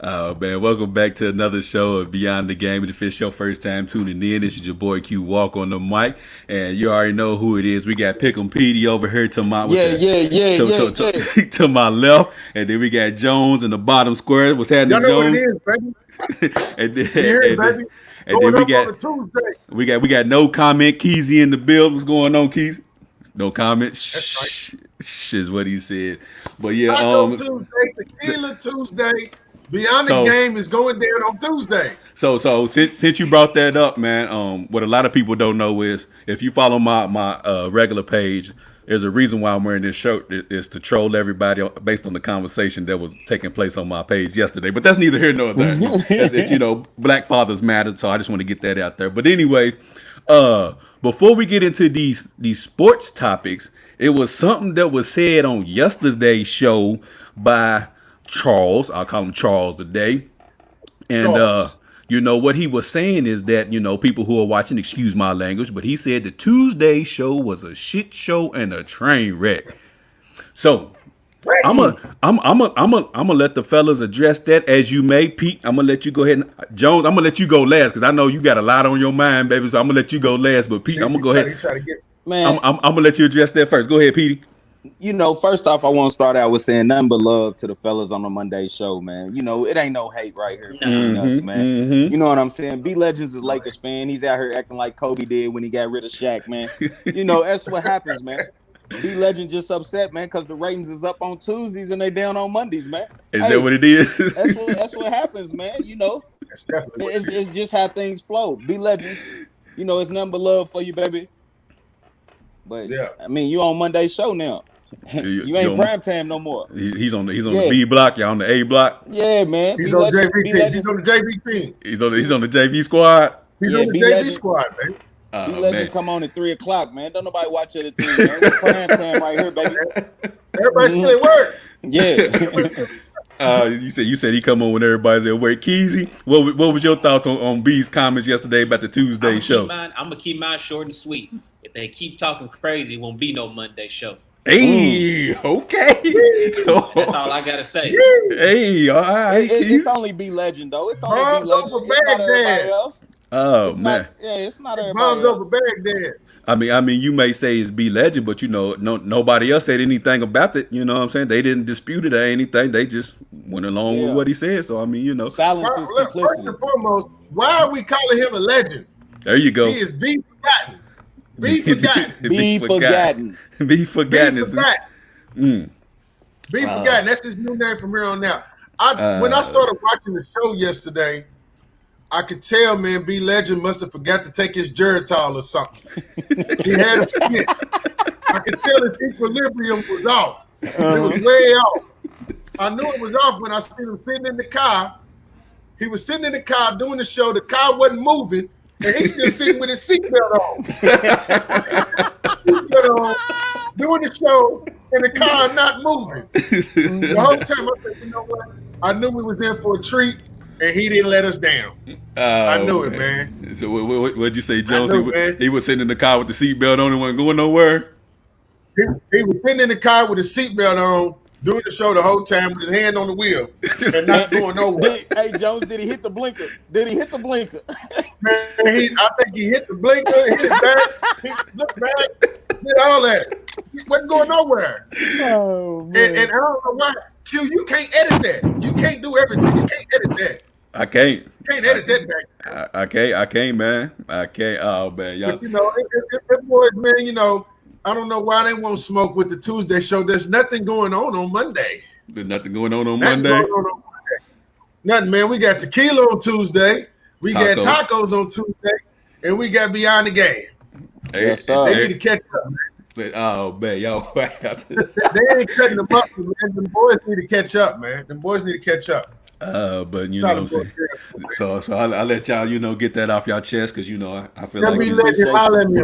Man, welcome back to another show of Beyond the Game. If it's your first time tuning in, this is your boy Q Walk on the mic, and you already know who it is. We got Pick'em Petey over here to my what's Yeah, that? yeah, yeah, yeah, yeah. To my left, and then we got Jones in the bottom square. What's happening, Y'all know what it Jones? is, baby. and then You hear it, and then, baby? and then Going we up on got a Tuesday. we got no comment. Keezy in the build. What's going on, Keezy? No comment. That's right. Shh is what he said. But yeah, Taco Tuesday, Tequila Tuesday. Beyond the so Game is going down on Tuesday. So since you brought that up, man, what a lot of people don't know is if you follow my regular page, there's a reason why I'm wearing this shirt is to troll everybody based on the conversation that was taking place on my page yesterday. But that's neither here nor there. It's Black Fathers Matter, so I just want to get that out there. But anyways, before we get into these sports topics, it was something that was said on yesterday's show by Charles. I'll call him Charles today. And Charles. what he was saying is that people who are watching, excuse my language, but he said the Tuesday show was a shit show and a train wreck. So I'm gonna let the fellas address that as you may. Pete, I'm gonna let you go ahead. And Jones, I'm gonna let you go last because I know you got a lot on your mind, baby. So I'm gonna let you go last. But Pete, I'm gonna go ahead. Man, I'm gonna let you address that first. Go ahead, Petey. First off, I want to start out with saying nothing but love to the fellas on the Monday show, man. It ain't no hate right here between us, man. You know what I'm saying? B Legends is Lakers fan. He's out here acting like Kobe did when he got rid of Shaq, man. That's what happens, man. B Legend just upset, man, because the ratings is up on Tuesdays and they down on Mondays, man. Is that what it is? That's what happens, man. It's just how things flow. B Legend, it's nothing but love for you, baby. But yeah, I mean, you on Monday show now. You ain't prime time no more. He's on the B block. Y'all on the A block. Yeah, man. He's on the JV team. He's on the JV team. He's on the JV squad. He's on the JV squad, man. B Legend come on at 3:00, man. Don't nobody watch it at 3, man. It's prime time right here, baby. Everybody still at work. Yeah. You said he come on when everybody's at work. Keezy, what was your thoughts on B's comments yesterday about the Tuesday show? I'm gonna keep mine short and sweet. If they keep talking crazy, it won't be no Monday show. Hey, okay. That's all I gotta say. Hey, all right. It's only B Legend though. It's only B Legend. It's not everybody else. Oh man. It's not everybody Bombs else. over Baghdad. I mean, you may say it's B Legend, but nobody else said anything about it. You know what I'm saying? They didn't dispute it or anything. They just went along with what he said. So I mean, silence is complicity. First and foremost, why are we calling him a legend? There you go. He is B forgotten. Be forgotten. Be forgotten. Be forgotten. Be forgotten. Be forgotten. That's his new name from here on out. When I started watching the show yesterday, I could tell, man, B Legend must have forgot to take his Geritol or something. He had a fit. I could tell his equilibrium was off. It was way off. I knew it was off when I seen him sitting in the car. He was sitting in the car doing the show. The car wasn't moving, and he's still sitting with his seatbelt on. Doing the show, and the car not moving. The whole time I said, you know what? I knew we was in for a treat. And he didn't let us down. I knew it, man. So what'd you say, Jones? He was sitting in the car with the seatbelt on and wasn't going nowhere? He was sitting in the car with his seatbelt on, doing the show the whole time with his hand on the wheel and not going nowhere. Hey, Jones, did he hit the blinker? Man, I think he hit the blinker, hit his back, he looked back, did all that. He wasn't going nowhere. Oh, man. And I don't know why. Q, you can't edit that. You can't do everything. You can't edit that. I can't. You can't edit that back. I can't, man. I can't. Oh, man. Y'all. But, if boys, man, I don't know why they won't smoke with the Tuesday show. There's nothing going on Monday. There's nothing going on Monday? Nothing, man. We got tequila on Tuesday. We got tacos on Tuesday. And we got Beyond the Game. Yes, they need to catch up, man. Oh, man. Y'all. They ain't cutting them up, man. The boys need to catch up, man. The boys need to catch up. But you know what I'm saying. So I let y'all, get that off y'all chest because I feel tell like me let you holler at me.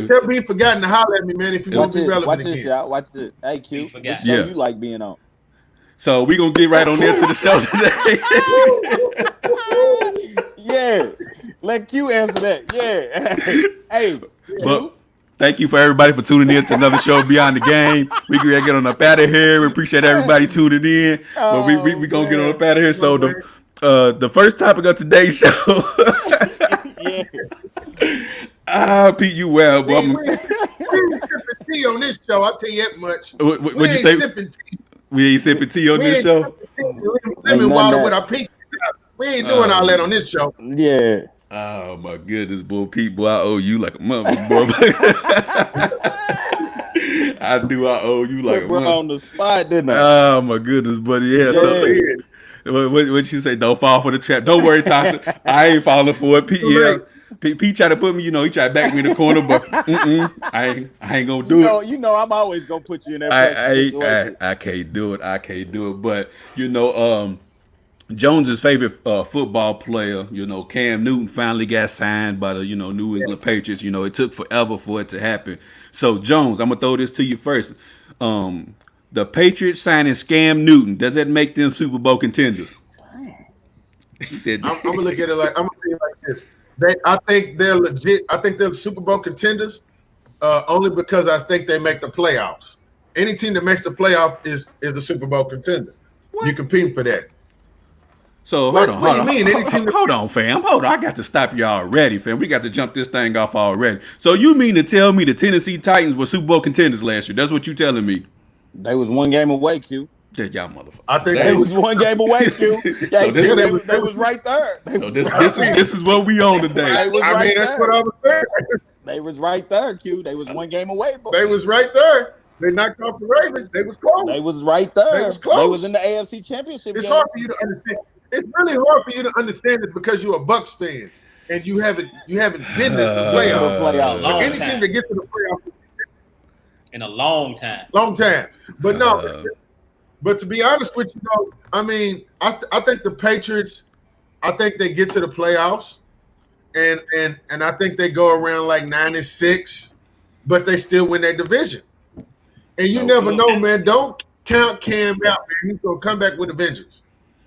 Tell me forgotten to holler at me, man. If you want to be relevant watch again. This, y'all. Watch this. Hey, Q. What show you like being on? So we gonna get right on into the show today. Yeah, let Q answer that. Yeah. Hey, Thank you for everybody for tuning in to another show Beyond the Game. We gonna get on up out of here. We appreciate everybody tuning in. But we gonna get on up out of here. So the first topic of today's show. Pete, you well, but we ain't sipping tea on this show. I'll tell you that much. What'd we you ain't say? Sipping tea. We ain't sipping tea on this show. Lemon water with our pinky. We ain't doing all that on this show. Yeah. Oh my goodness, boy, Pete, boy, I owe you like a month, boy. I do. I owe you like a month. On the spot, didn't I? Oh my goodness, buddy. Yeah. So, what you say? Don't fall for the trap. Don't worry, Tasha. I ain't falling for it. Pete, Pete tried to put me. He tried to back me in the corner, but I ain't gonna do it. You know, I'm always gonna put you in that situation. I can't do it. I can't do it. But Jones's favorite football player, Cam Newton, finally got signed by the, New England Patriots. It took forever for it to happen. So, Jones, I'm going to throw this to you first. The Patriots signing Cam Newton, does that make them Super Bowl contenders? He said, I'm going to look at it like, I'm going to say it like this. I think they're legit. I think they're Super Bowl contenders only because I think they make the playoffs. Any team that makes the playoff is the Super Bowl contender. You're competing for that. So hold on, fam. Hold on. I got to stop you already, fam. We got to jump this thing off already. So you mean to tell me the Tennessee Titans were Super Bowl contenders last year? That's what you telling me? They was one game away, Q. That y'all motherfucker. I think they was one game away, Q. They was right there. So this is what we on today. That's what I was saying. They was right there, Q. They was one game away. They was right there. They knocked off the Ravens. They was close. They was right there. They was close. They was in the AFC Championship It's game. hard for you to understand. It's really hard for you to understand it because you're a Bucs fan and you haven't been there to the playoffs. Any team that gets to the playoffs in a long time. But no, but to be honest with you, though, I mean, I think the Patriots, I think they get to the playoffs, and I think they go around like 9-6, but they still win their division. And you never know, man. Don't count Cam out, man. He's gonna come back with a vengeance.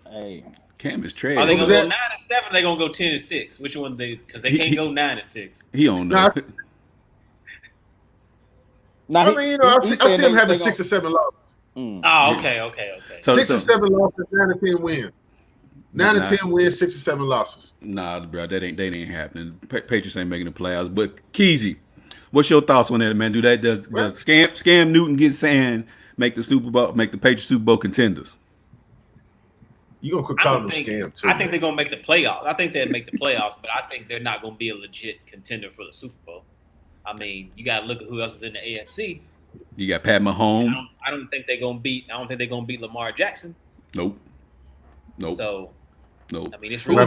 Hey. Cam is trash. Are they gonna go 9-7? They gonna go 10-6. Which one? Because they can't go 9-6. He don't know. I see him having 6 or 7 losses. Oh, okay. So 6 or 7 losses, 9 or 10 wins. 9 or 10 wins, 6 or 7 losses. Nah, bro, that ain't happening. Patriots ain't making the playoffs. But Keezy, what's your thoughts on that, man? Does Scam Newton get signed, make the Patriots Super Bowl contenders? You gonna quit calling them scam too? I think they're gonna make the playoffs. I think they'd make the playoffs, but I think they're not gonna be a legit contender for the Super Bowl. I mean, you gotta look at who else is in the AFC. You got Pat Mahomes. I don't think they're gonna beat Lamar Jackson. Nope. So, nope. I mean, it's really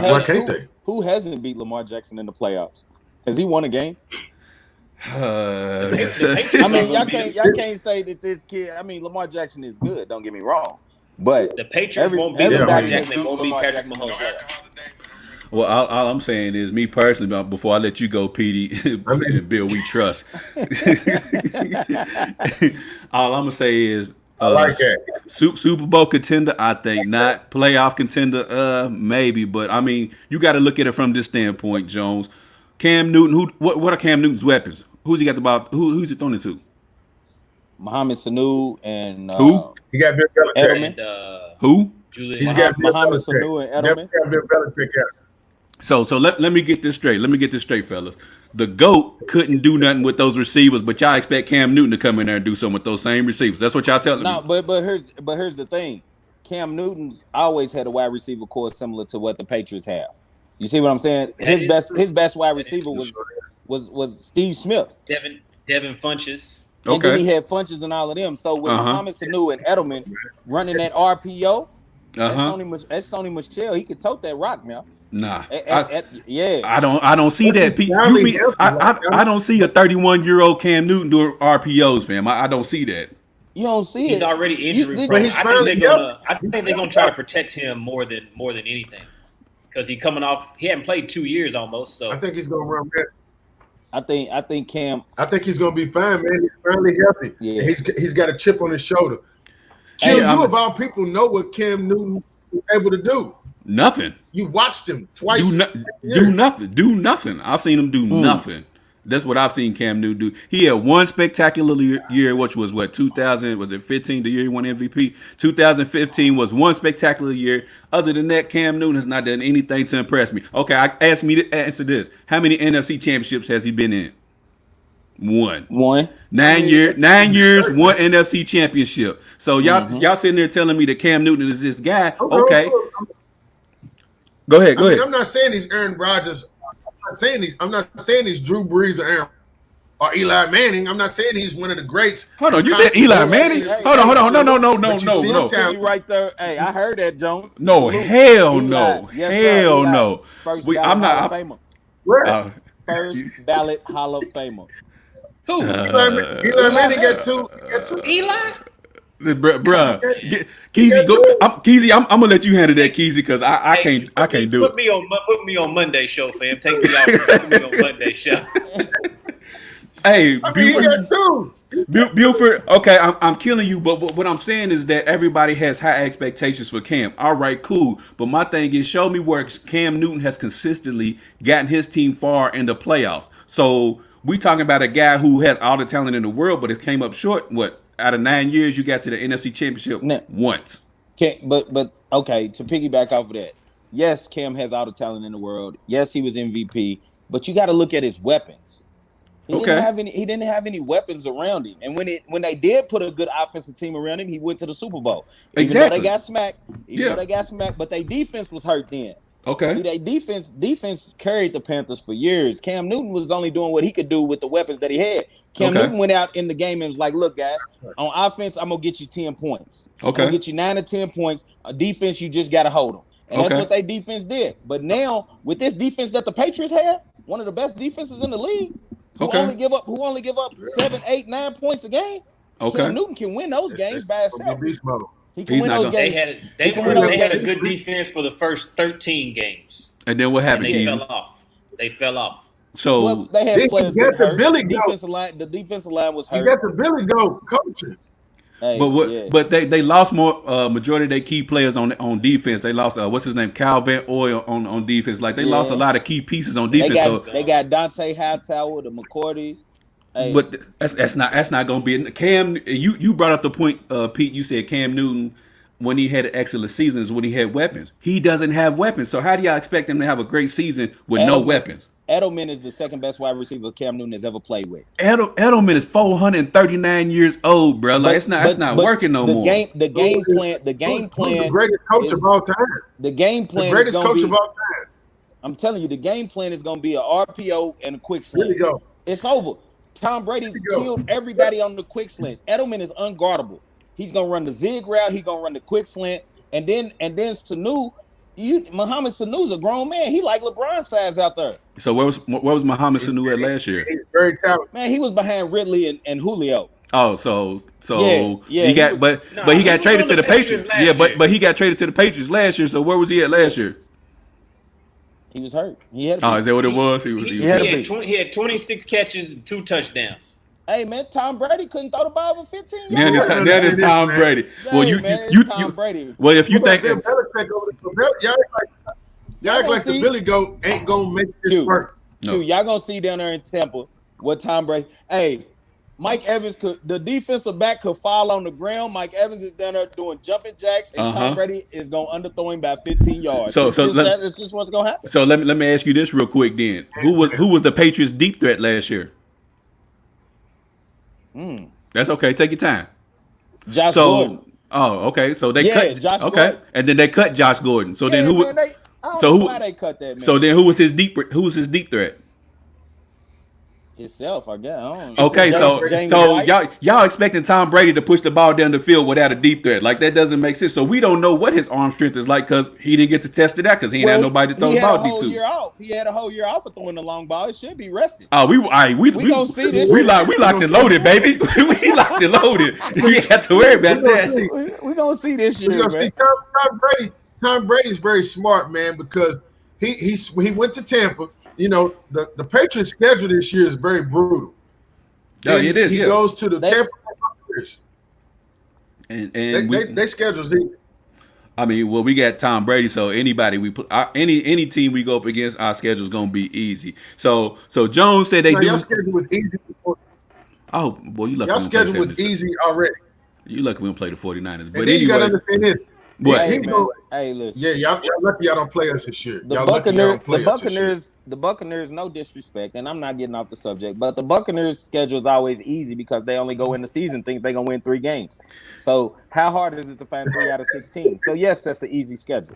who hasn't beat Lamar Jackson in the playoffs? Has he won a game? I mean, y'all can't say that this kid. I mean, Lamar Jackson is good. Don't get me wrong. But the Patriots won't beat Lamar Jackson. They won't beat Patrick Mahomes. Well, all I'm saying is, me personally, before I let you go, Petey and Bill, we trust. All I'm gonna say is, I like that. Super Bowl contender, I think not. Playoff contender, maybe. But I mean, you got to look at it from this standpoint, Jones. Cam Newton, what are Cam Newton's weapons? Who's he got who's he throwing it to? Mohamed Sanu and who? He got Bill Belichick. And, who? He's got Mohamed Sanu and Edelman. Bill Belichick. So let me get this straight. Fellas. The GOAT couldn't do nothing with those receivers, but y'all expect Cam Newton to come in there and do something with those same receivers. That's what y'all telling me. No, but here's the thing. Cam Newton's always had a wide receiver core similar to what the Patriots have. You see what I'm saying? His best wide receiver was Steve Smith. Devin Funches. And then he had Funches and all of them. So with Mohamed Sanu and Edelman running that RPO, that's Sony Michel. He could tote that rock now. Nah, I don't see that. I don't see a 31-year-old Cam Newton doing RPOs, fam. I don't see that. You don't see He's already injury prone. I think they're gonna try to protect him more than anything because he hadn't played 2 years almost. So I think he's gonna run back. I think Cam. I think he's gonna be fine, man. He's finally healthy. Yeah, he's got a chip on his shoulder. You of all people know what Cam Newton was able to do. Nothing. You watched him twice. Do nothing. I've seen him do nothing. That's what I've seen Cam Newton do. He had one spectacular year, which was 2000? Was it 15? The year he won MVP. 2015 was one spectacular year. Other than that, Cam Newton has not done anything to impress me. Okay, ask me to answer this. How many NFC championships has he been in? One. 9 years, 9 years, one NFC championship. So y'all sitting there telling me that Cam Newton is this guy. Okay. Go ahead. I'm not saying he's Aaron Rodgers. I'm not saying he's Drew Brees or Eli Manning. I'm not saying he's one of the greats. Hold on, you said Eli Manning? Hold on. No. Right there. Hey, I heard that, Jones. No, hell no. Hell no. First ballot Hall of Famer. Who? Eli Manning got two. Eli? Bruh, Keezy, I'm gonna let you handle that, Keezy, because I can't do it. Put me on Monday show, fam. Take me out. Put me on Monday show. Hey, Buford. Okay, I'm killing you, but what I'm saying is that everybody has high expectations for Cam. All right, cool. But my thing is, show me where Cam Newton has consistently gotten his team far in the playoffs. So we talking about a guy who has all the talent in the world, but it came up short. What? Out of 9 years, you got to the NFC Championship once. But okay, to piggyback off of that, yes, Cam has all the talent in the world. Yes, he was MVP, but you got to look at his weapons. He didn't have any weapons around him, and when they did put a good offensive team around him, he went to the Super Bowl. Even though they got smacked, but their defense was hurt then. Okay. See, they defense carried the Panthers for years. Cam Newton was only doing what he could do with the weapons that he had. Cam Newton went out in the game and was like, look, guys, on offense, I'm going to get you 10 points. Okay. I'm going to get you 9 or 10 points. On defense, you just got to hold them. And that's what their defense did. But now, with this defense that the Patriots have, one of the best defenses in the league, who only give up 7, 8, 9 points a game, Cam Newton can win those games by himself. He can win those games. They had a good defense for the first 13 games. And then what happened? They fell off. So they had players get hurt. The defensive line was hurt. You got the Billy Goat coaching. Hey, but they lost more majority of their key players on defense. They lost what's his name, Calvin Oil on defense. Like they lost a lot of key pieces on defense. They got Dante Hightower, the McCourties. Hey. But that's not going to be Cam. You brought up the point, Pete. You said Cam Newton, when he had an excellent season, is when he had weapons. He doesn't have weapons. So how do y'all expect him to have a great season with no weapons? Edelman is the second best wide receiver Cam Newton has ever played with. Edelman is 439 years old, bro. Like it's not working no more. The game plan. The greatest coach of all time. The game plan. The greatest coach of all time. I'm telling you, the game plan is going to be a RPO and a quick slant. There you go. It's over. Tom Brady killed everybody on the quick slants. Edelman is unguardable. He's gonna run the zig route. He's gonna run the quick slant, and then Sanu. Mohamed Sanu's a grown man. He like LeBron size out there. So where was Mohamed Sanu at last year? He's very talented. Man, he was behind Ridley and Julio. Oh, so yeah, he got he got traded to the Patriots. Yeah, but he got traded to the Patriots last year. So where was he at last year? He was hurt. Is that what it was? He had 26 catches and 2 touchdowns. Hey man, Tom Brady couldn't throw the ball for 15 yards. That is Tom Brady. Well, Tom Brady. Well, if you think y'all act like the Billy Goat ain't gonna make this work. No. Y'all gonna see down there in Tampa what Tom Brady. Hey, Mike Evans the defensive back could fall on the ground. Mike Evans is down there doing jumping jacks, and Tom Brady is going to underthrow him by 15 yards. So it's just what's going to happen. So let me ask you this real quick then. Who was the Patriots' deep threat last year? That's okay. Take your time. Josh Gordon. Oh, okay. So they cut. Josh Gordon. And then they cut Josh Gordon. So then who? Why they cut that man? So then who was his deep threat? Himself, I guess. Okay, so y'all expecting Tom Brady to push the ball down the field without a deep threat? Like that doesn't make sense. So we don't know what his arm strength is like because he didn't get to test it out because he ain't had nobody to throw the ball deep to. He had a whole year off of throwing the long ball. It should be rested. Oh, we gonna see this. We locked and loaded, baby. We locked and loaded. You ain't got to worry about that. We gonna see this year. We gonna see Tom Brady. Tom Brady's very smart, man, because he went to Tampa. You know, the Patriots' schedule this year is very brutal. Yeah, it is. He goes to the Tampa Buccaneers. And they schedules. I mean, well, we got Tom Brady, so anybody we put any team we go up against, our schedule is gonna be easy. So Jones said they do. Your schedule was easy. Oh, well, you lucky. Your schedule was easy already. You lucky we don't play the 49ers. But and then you gotta understand this. What? Hey, listen. Yeah, y'all lucky y'all don't play us this year. The Buccaneers, no disrespect, and I'm not getting off the subject, but the Buccaneers' schedule is always easy because they only go in the season think they're gonna win 3 games. So how hard is it to find 3 out of 16? So yes, that's an easy schedule.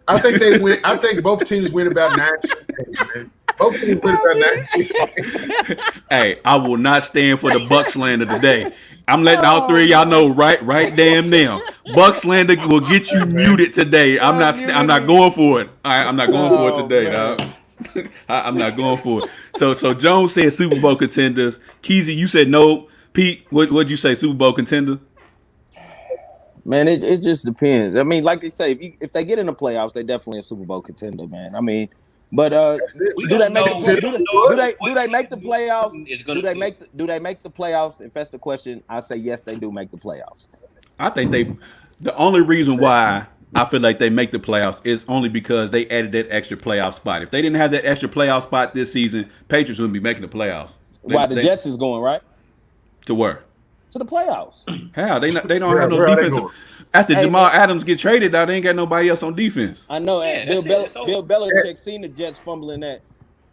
I think they win. I think both teams win about 9 games, man. Both teams win about 9 games. Hey, I will not stand for the Bucs slander today. I'm letting all 3 of y'all know right damn now. Bucs slander will get you muted today. I'm not going for it. All right, I'm not going for it today, dog. I'm not going for it. So Jones said Super Bowl contenders. Keezy, you said no. Pete, what'd you say? Super Bowl contender? Man, it just depends. I mean, like they say, if they get in the playoffs, they definitely a Super Bowl contender, man. I mean, but do they make the playoffs? Do they make the playoffs? If that's the question, I say yes, they do make the playoffs. I think the only reason why I feel like they make the playoffs is only because they added that extra playoff spot. If they didn't have that extra playoff spot this season, Patriots wouldn't be making the playoffs. The Jets is going right to where? To the playoffs. How they don't have no defense. After Jamal Adams get traded, they ain't got nobody else on defense. I know. Bill Belichick seen the Jets fumbling that.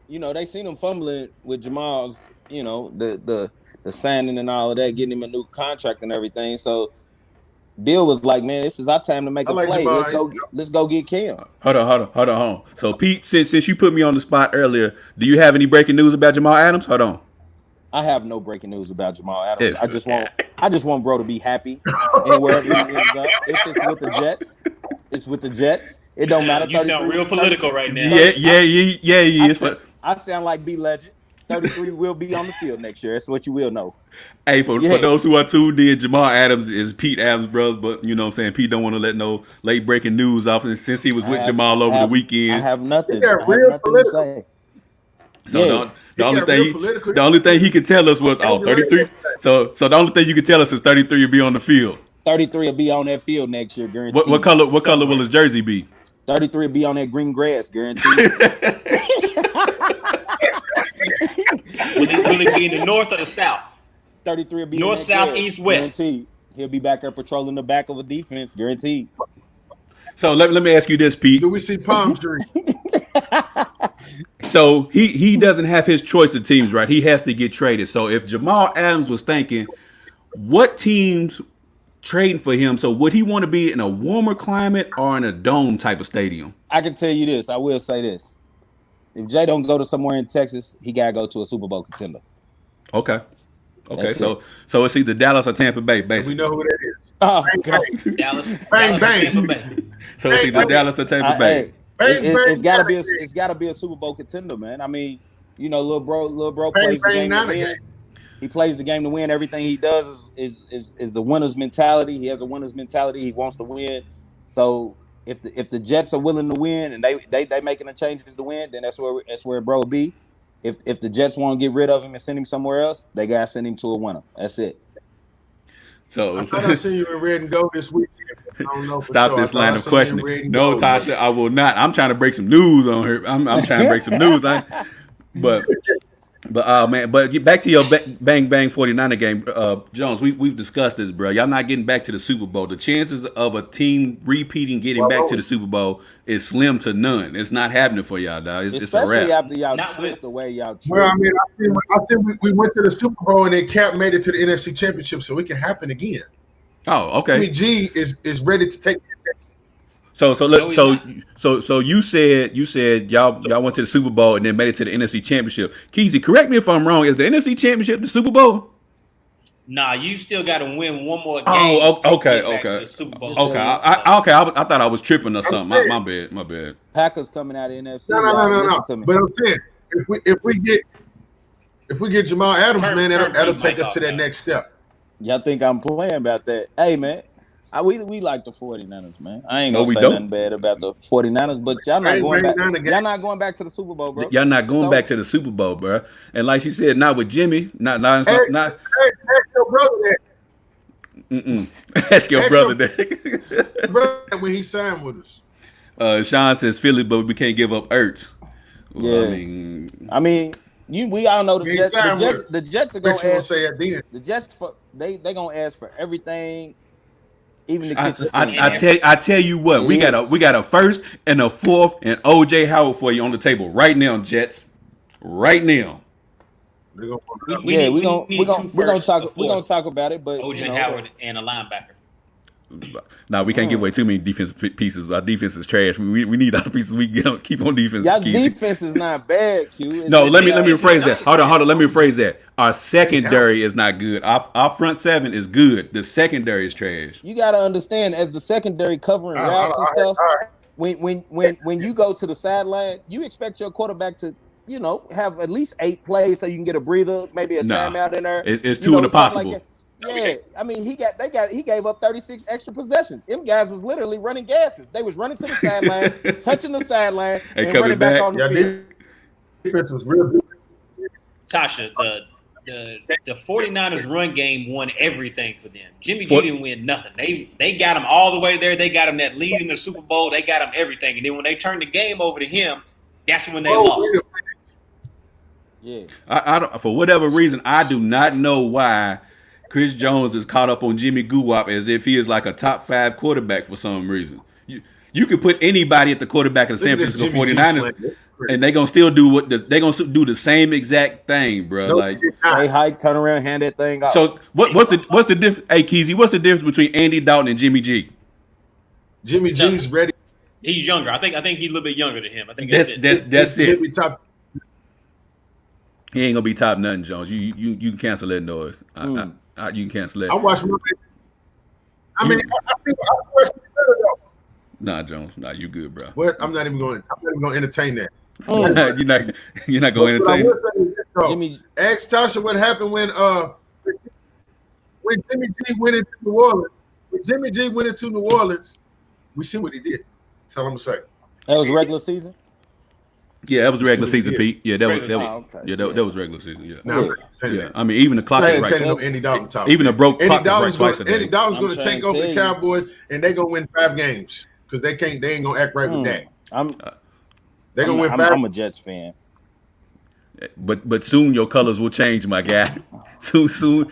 You know, they seen him fumbling with Jamal's. You know, the signing and all of that, getting him a new contract and everything. So Bill was like, "Man, this is our time to make a play. Jamal, let's go get Cam." Hold on. So Pete, since you put me on the spot earlier, do you have any breaking news about Jamal Adams? Hold on. I have no breaking news about Jamal Adams. I just want bro to be happy and wherever he ends up. If it's with the Jets, it's with the Jets. It don't matter. You sound real political right now. Yeah. I sound like B Legend. 33 will be on the field next year. That's what you will know. Hey, for those who are tuned in, Jamal Adams is Pete Adams' brother, but you know what I'm saying? Pete don't want to let no late breaking news off. And since he was with Jamal over the weekend. I have nothing to say. So the only thing he could tell us was 33. So the only thing you could tell us is 33 will be on the field. 33 will be on that field next year, guaranteed. What color will his jersey be? 33 will be on that green grass, guaranteed. Will it be in the north or the south? 33 will be north, south, east, west. Guaranteed. He'll be back there patrolling the back of a defense, guaranteed. So let me ask you this, Pete. Do we see palm trees? So he doesn't have his choice of teams, right? He has to get traded. So if Jamal Adams was thinking, what teams trading for him? So would he want to be in a warmer climate or in a dome type of stadium? I can tell you this. I will say this. If Jay don't go to somewhere in Texas, he gotta go to a Super Bowl contender. Okay. So it's either Dallas or Tampa Bay, basically. We know who that is. Oh, bang, Dallas, bang. Tampa Bay. So it's either Dallas or Tampa Bay. It's gotta be a Super Bowl contender, man. I mean, you know, little bro plays the game to win. He plays the game to win. Everything he does is the winner's mentality. He has a winner's mentality. He wants to win. So if the Jets are willing to win and they making the changes to win, then that's where bro will be. If the Jets want to get rid of him and send him somewhere else, they gotta send him to a winner. That's it. So I thought I seen you in red and gold this weekend. I don't know. Stop this line of questioning. No, Tasha, I will not. I'm trying to break some news on her. I'm trying to break some news. But get back to your bang 49er game, Jones. We've discussed this, bro. Y'all not getting back to the Super Bowl. The chances of a team repeating getting back to the Super Bowl is slim to none. It's not happening for y'all, dog. It's a wrap. Especially after y'all tripped the way y'all tripped. Well, I mean, I think we went to the Super Bowl and then Cap made it to the NFC Championship, so it can happen again. Oh, okay. I mean, G is ready to take. So you said y'all went to the Super Bowl and then made it to the NFC Championship. Keezy, correct me if I'm wrong. Is the NFC Championship the Super Bowl? Nah, you still got to win one more game. Oh, okay. Super Bowl. Okay, I thought I was tripping or something. My bad. Packers coming out of NFC. No. But I'm saying if we get Jamal Adams, man, that'll take us to that next step. Y'all think I'm playing about that? Hey, man. We like the 49ers, man. I ain't gonna say nothing bad about the 49ers, but y'all not going back. Y'all not going back to the Super Bowl, bro. Y'all not going back to the Super Bowl, bro. And like she said, not with Jimmy. Not. Hey, ask your brother that. Ask your brother that. Brother, when he signed with us. Sean says Philly, but we can't give up Ertz. Well, Yeah. I mean, we all know the Jets. The Jets are gonna ask. Say it then. The Jets they gonna ask for everything, even the kitchen sink. I tell you what, we got a first and a fourth and OJ Howard for you on the table right now, Jets. Right now. We're gonna talk about it, but OJ Howard and a linebacker. Now we can't give away too many defensive pieces. Our defense is trash. We need other pieces. We keep on defense. Y'all defense is not bad, Q. No, let me rephrase that. Hold on. Let me rephrase that. Our secondary is not good. Our front seven is good. The secondary is trash. You got to understand, as the secondary covering routes and stuff. When you go to the sideline, you expect your quarterback to have at least 8 plays so you can get a breather, maybe a timeout in there. It's too impossible. Like yeah, I mean he gave up 36 extra possessions. Them guys was literally running gases. They was running to the sideline, touching the sideline, and running back on the field. Defense was real good. Tasha, the 49ers run game won everything for them. Jimmy G didn't win nothing. They got him all the way there. They got him that lead in the Super Bowl. They got him everything. And then when they turned the game over to him, that's when they lost. Yeah. I don't, for whatever reason, I do not know why Chris Jones is caught up on Jimmy Guwap as if he is like a top 5 quarterback for some reason. You could put anybody at the quarterback of the San Francisco 49ers, and they're gonna still do the same exact thing, bro. Like say hike, turn around, hand that thing off. So what's the difference? Hey Keezy, what's the difference between Andy Dalton and Jimmy G? Jimmy G's ready. He's younger. I think he's a little bit younger than him. I think that's it. He ain't gonna be top nothing, Jones. You can cancel that noise. You can cancel that. I watched. I mean, I think I Nah, Jones. Nah, you good, bro. What? I'm not even going to entertain that. You're not going to entertain. Jimmy, ask Tasha what happened when Jimmy G went into New Orleans. When Jimmy G went into New Orleans, we see what he did. That's all I'm gonna say. That was regular season. Yeah, that was regular season, Pete. Yeah, that was regular season. Yeah. I mean, even the clock is right. No Andy Dalton talk. Even a broke clock is right twice. Andy Dalton's going to take over the Cowboys, and they're going to win 5 games because they ain't going to act right with that. They're going to win 5. I'm a Jets fan. But soon your colors will change, my guy. Soon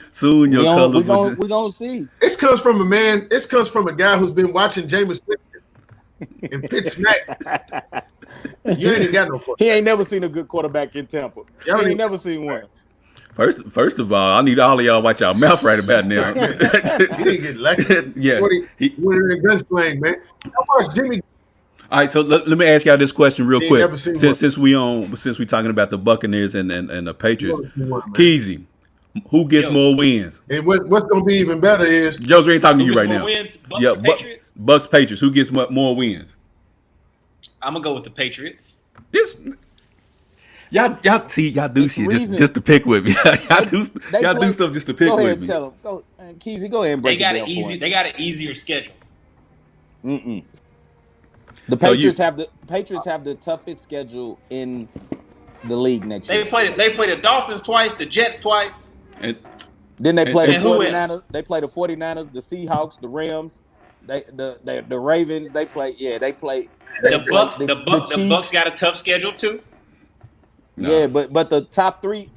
your colors. We're gonna see. This comes from a man. This comes from a guy who's been watching Jameis Winston and Pittsmack. You ain't got no quarterback. He ain't never seen a good quarterback in Tampa. He ain't never seen one. First of all, I need all of y'all to watch y'all mouth right about now. He didn't get elected. Yeah. He went in guns playing, man. How much Jimmy? All right, so let me ask y'all this question real quick. Since we talking about the Buccaneers and the Patriots, Keezy, who gets more wins? And what's gonna be even better is Josie ain't talking to you right now. Wins, Bucks, Bucks Patriots. Who gets more wins? I'm gonna go with the Patriots. Y'all do shit just to pick with me. y'all do stuff just to pick with me. Tell them. Keezy, go ahead and break it down for him. They got an easier schedule. The Patriots have the toughest schedule in the league next year. They play the Dolphins twice, the Jets twice. And then they play the 49ers. They play the 49ers, the Seahawks, the Rams, the Ravens. They play. The Bucks. The Bucks got a tough schedule too. No. Yeah, but the top three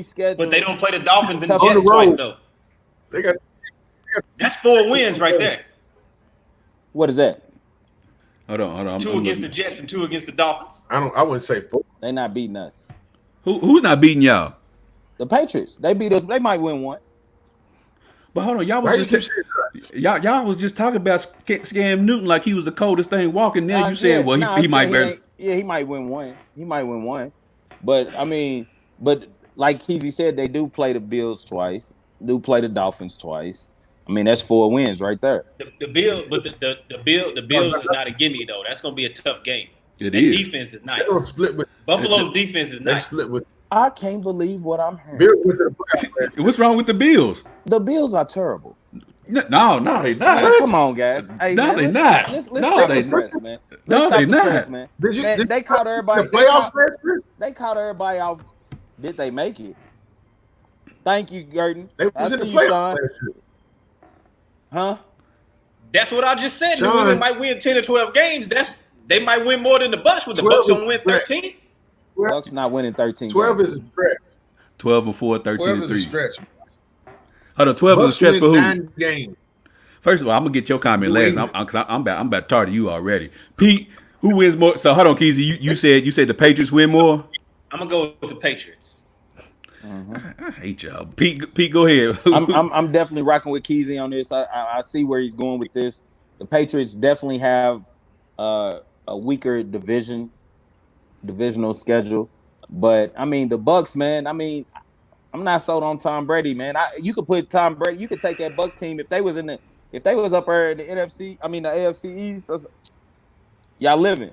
schedule. But they don't play the Dolphins and the Jets twice though. That's 4 wins right there. What is that? Hold on. 2 against the Jets and 2 against the Dolphins. I wouldn't say 4. They're not beating us. Who's not beating y'all? The Patriots. They beat us. They might win 1. But hold on, y'all was just talking about Scam Newton like he was the coldest thing walking. Now you said, he might be. Yeah, he might win 1. He might win 1. But I mean, like Keezy said, they do play the Bills twice. Do play the Dolphins twice. I mean, that's 4 wins right there. The Bills is not a gimme though. That's gonna be a tough game. It is. Defense is nice. Buffalo's defense is nice. I can't believe what I'm hearing. What's wrong with the Bills? The Bills are terrible. No, they not. Man, come on, guys. Hey, no, they not. Let's stop the press, man. No, they not. Man. They caught everybody. They caught everybody off. Did they make it? Thank you, Gurdon. They was in the playoffs. Huh? That's what I just said. New Sean. England might win 10 or 12 games. They might win more than the Bucks. With the Bucks don't win 13. Bucks not winning 13. 12 games. is a stretch. 12-4, 13 12 and is a 3. stretch. Hold on, 12 is a Bucks stretch win for who? 9 games. First of all, I'm gonna get your comment New last. England. I'm about tired of you already. Pete, who wins more? So hold on, Keezy. You said the Patriots win more. I'm gonna go with the Patriots. I hate y'all. Pete, go ahead. I'm definitely rocking with Keezy on this. I see where he's going with this. The Patriots definitely have a weaker divisional schedule, but I mean the Bucks, man. I mean, I'm not sold on Tom Brady, man. You could put Tom Brady. You could take that Bucks team if they was up there in the NFC. I mean the AFC East. Y'all living,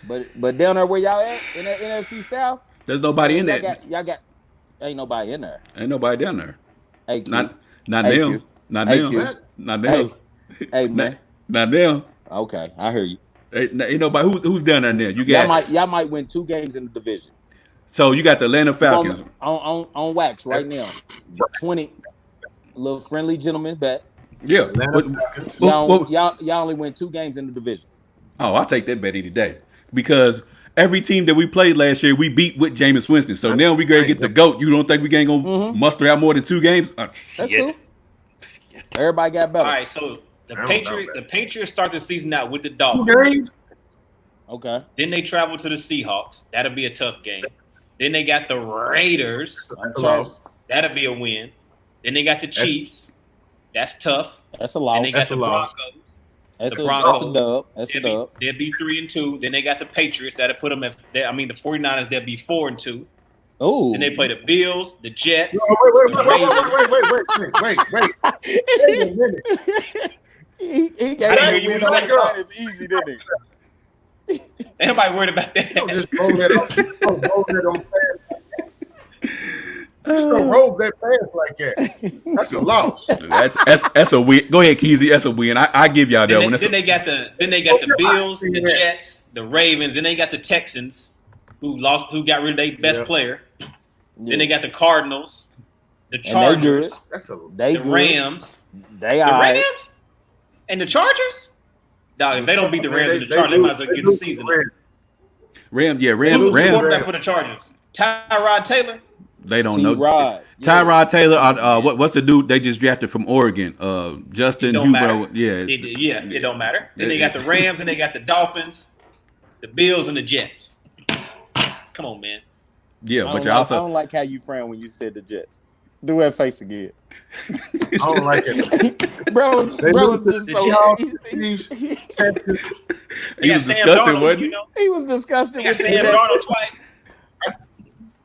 but down there where y'all at in the NFC South, There's nobody in there. Y'all got ain't nobody in there. Ain't nobody down there. Hey, Q. Not Hey, them. Q. Not Hey, them. Q. Not them. Hey, man. Not them. Okay, I hear you. Ain't nobody who's down there now. You got Y'all might win 2 games in the division. so you got the Atlanta Falcons. On wax right now. 20 little friendly gentleman bet. Yeah. Atlanta What- Falcons. Y'all only win 2 games in the division. Oh, I'll take that bet any day because every team that we played last year, we beat with Jameis Winston. So now we gotta get the GOAT. You don't think we ain't gonna muster out more than 2 games? Oh, That's shit. cool. Everybody got better. All right, so I don't know, the man. Patriots start the season out with the 2 Dolphins. games. Okay. Then they travel to the Seahawks. That'll be a tough game. Then they got the Raiders. That's a loss. That'll be a win. Then they got the Chiefs. That's tough. That's a Then loss. they got That's the a loss. Broncos. That's the a Broncos. dub. That's a dub. They'll be 3-2. Then they got the Patriots. That'll put them at. The 49ers. They'll be 4-2. Oh. Then they play the Bills, the Jets. Wait the a minute. He gave I didn't that hear you win when on you the said Niners easy, didn't he? Ain't nobody worried about that. Don't just roll that on. Don't roll that on fast. Just don't roll that fast like that. That's a loss. That's a win. Go ahead, Keezy. That's a win. I give y'all that Then one. they, That's then they got the Bills, the Jets, the Ravens. Then they got the Texans, who got rid of their best player. Then they got the Cardinals, the Chargers, That's a the Rams, They the are right. Rams, and the Chargers. Dog, if they don't beat the Rams and the Chargers, they might as well get the season. Ram. Yeah, Who's the Ram. quarterback for the Chargers? Tyrod Taylor. They don't know. T-Rod. Tyrod Taylor. What's the dude they just drafted from Oregon? Justin It don't Hubro. matter. Yeah. It don't matter. Then they got the Rams and they got the Dolphins, the Bills and the Jets. Come on, man. Yeah, but you I also don't like how you frown when you said the Jets. Do that face again. I don't like it. bro was just so Chiefs, he Texans. he was Sam disgusted, Darnold, wasn't he? you know? he was disgusted They got with Sam the Darnold Jets. twice.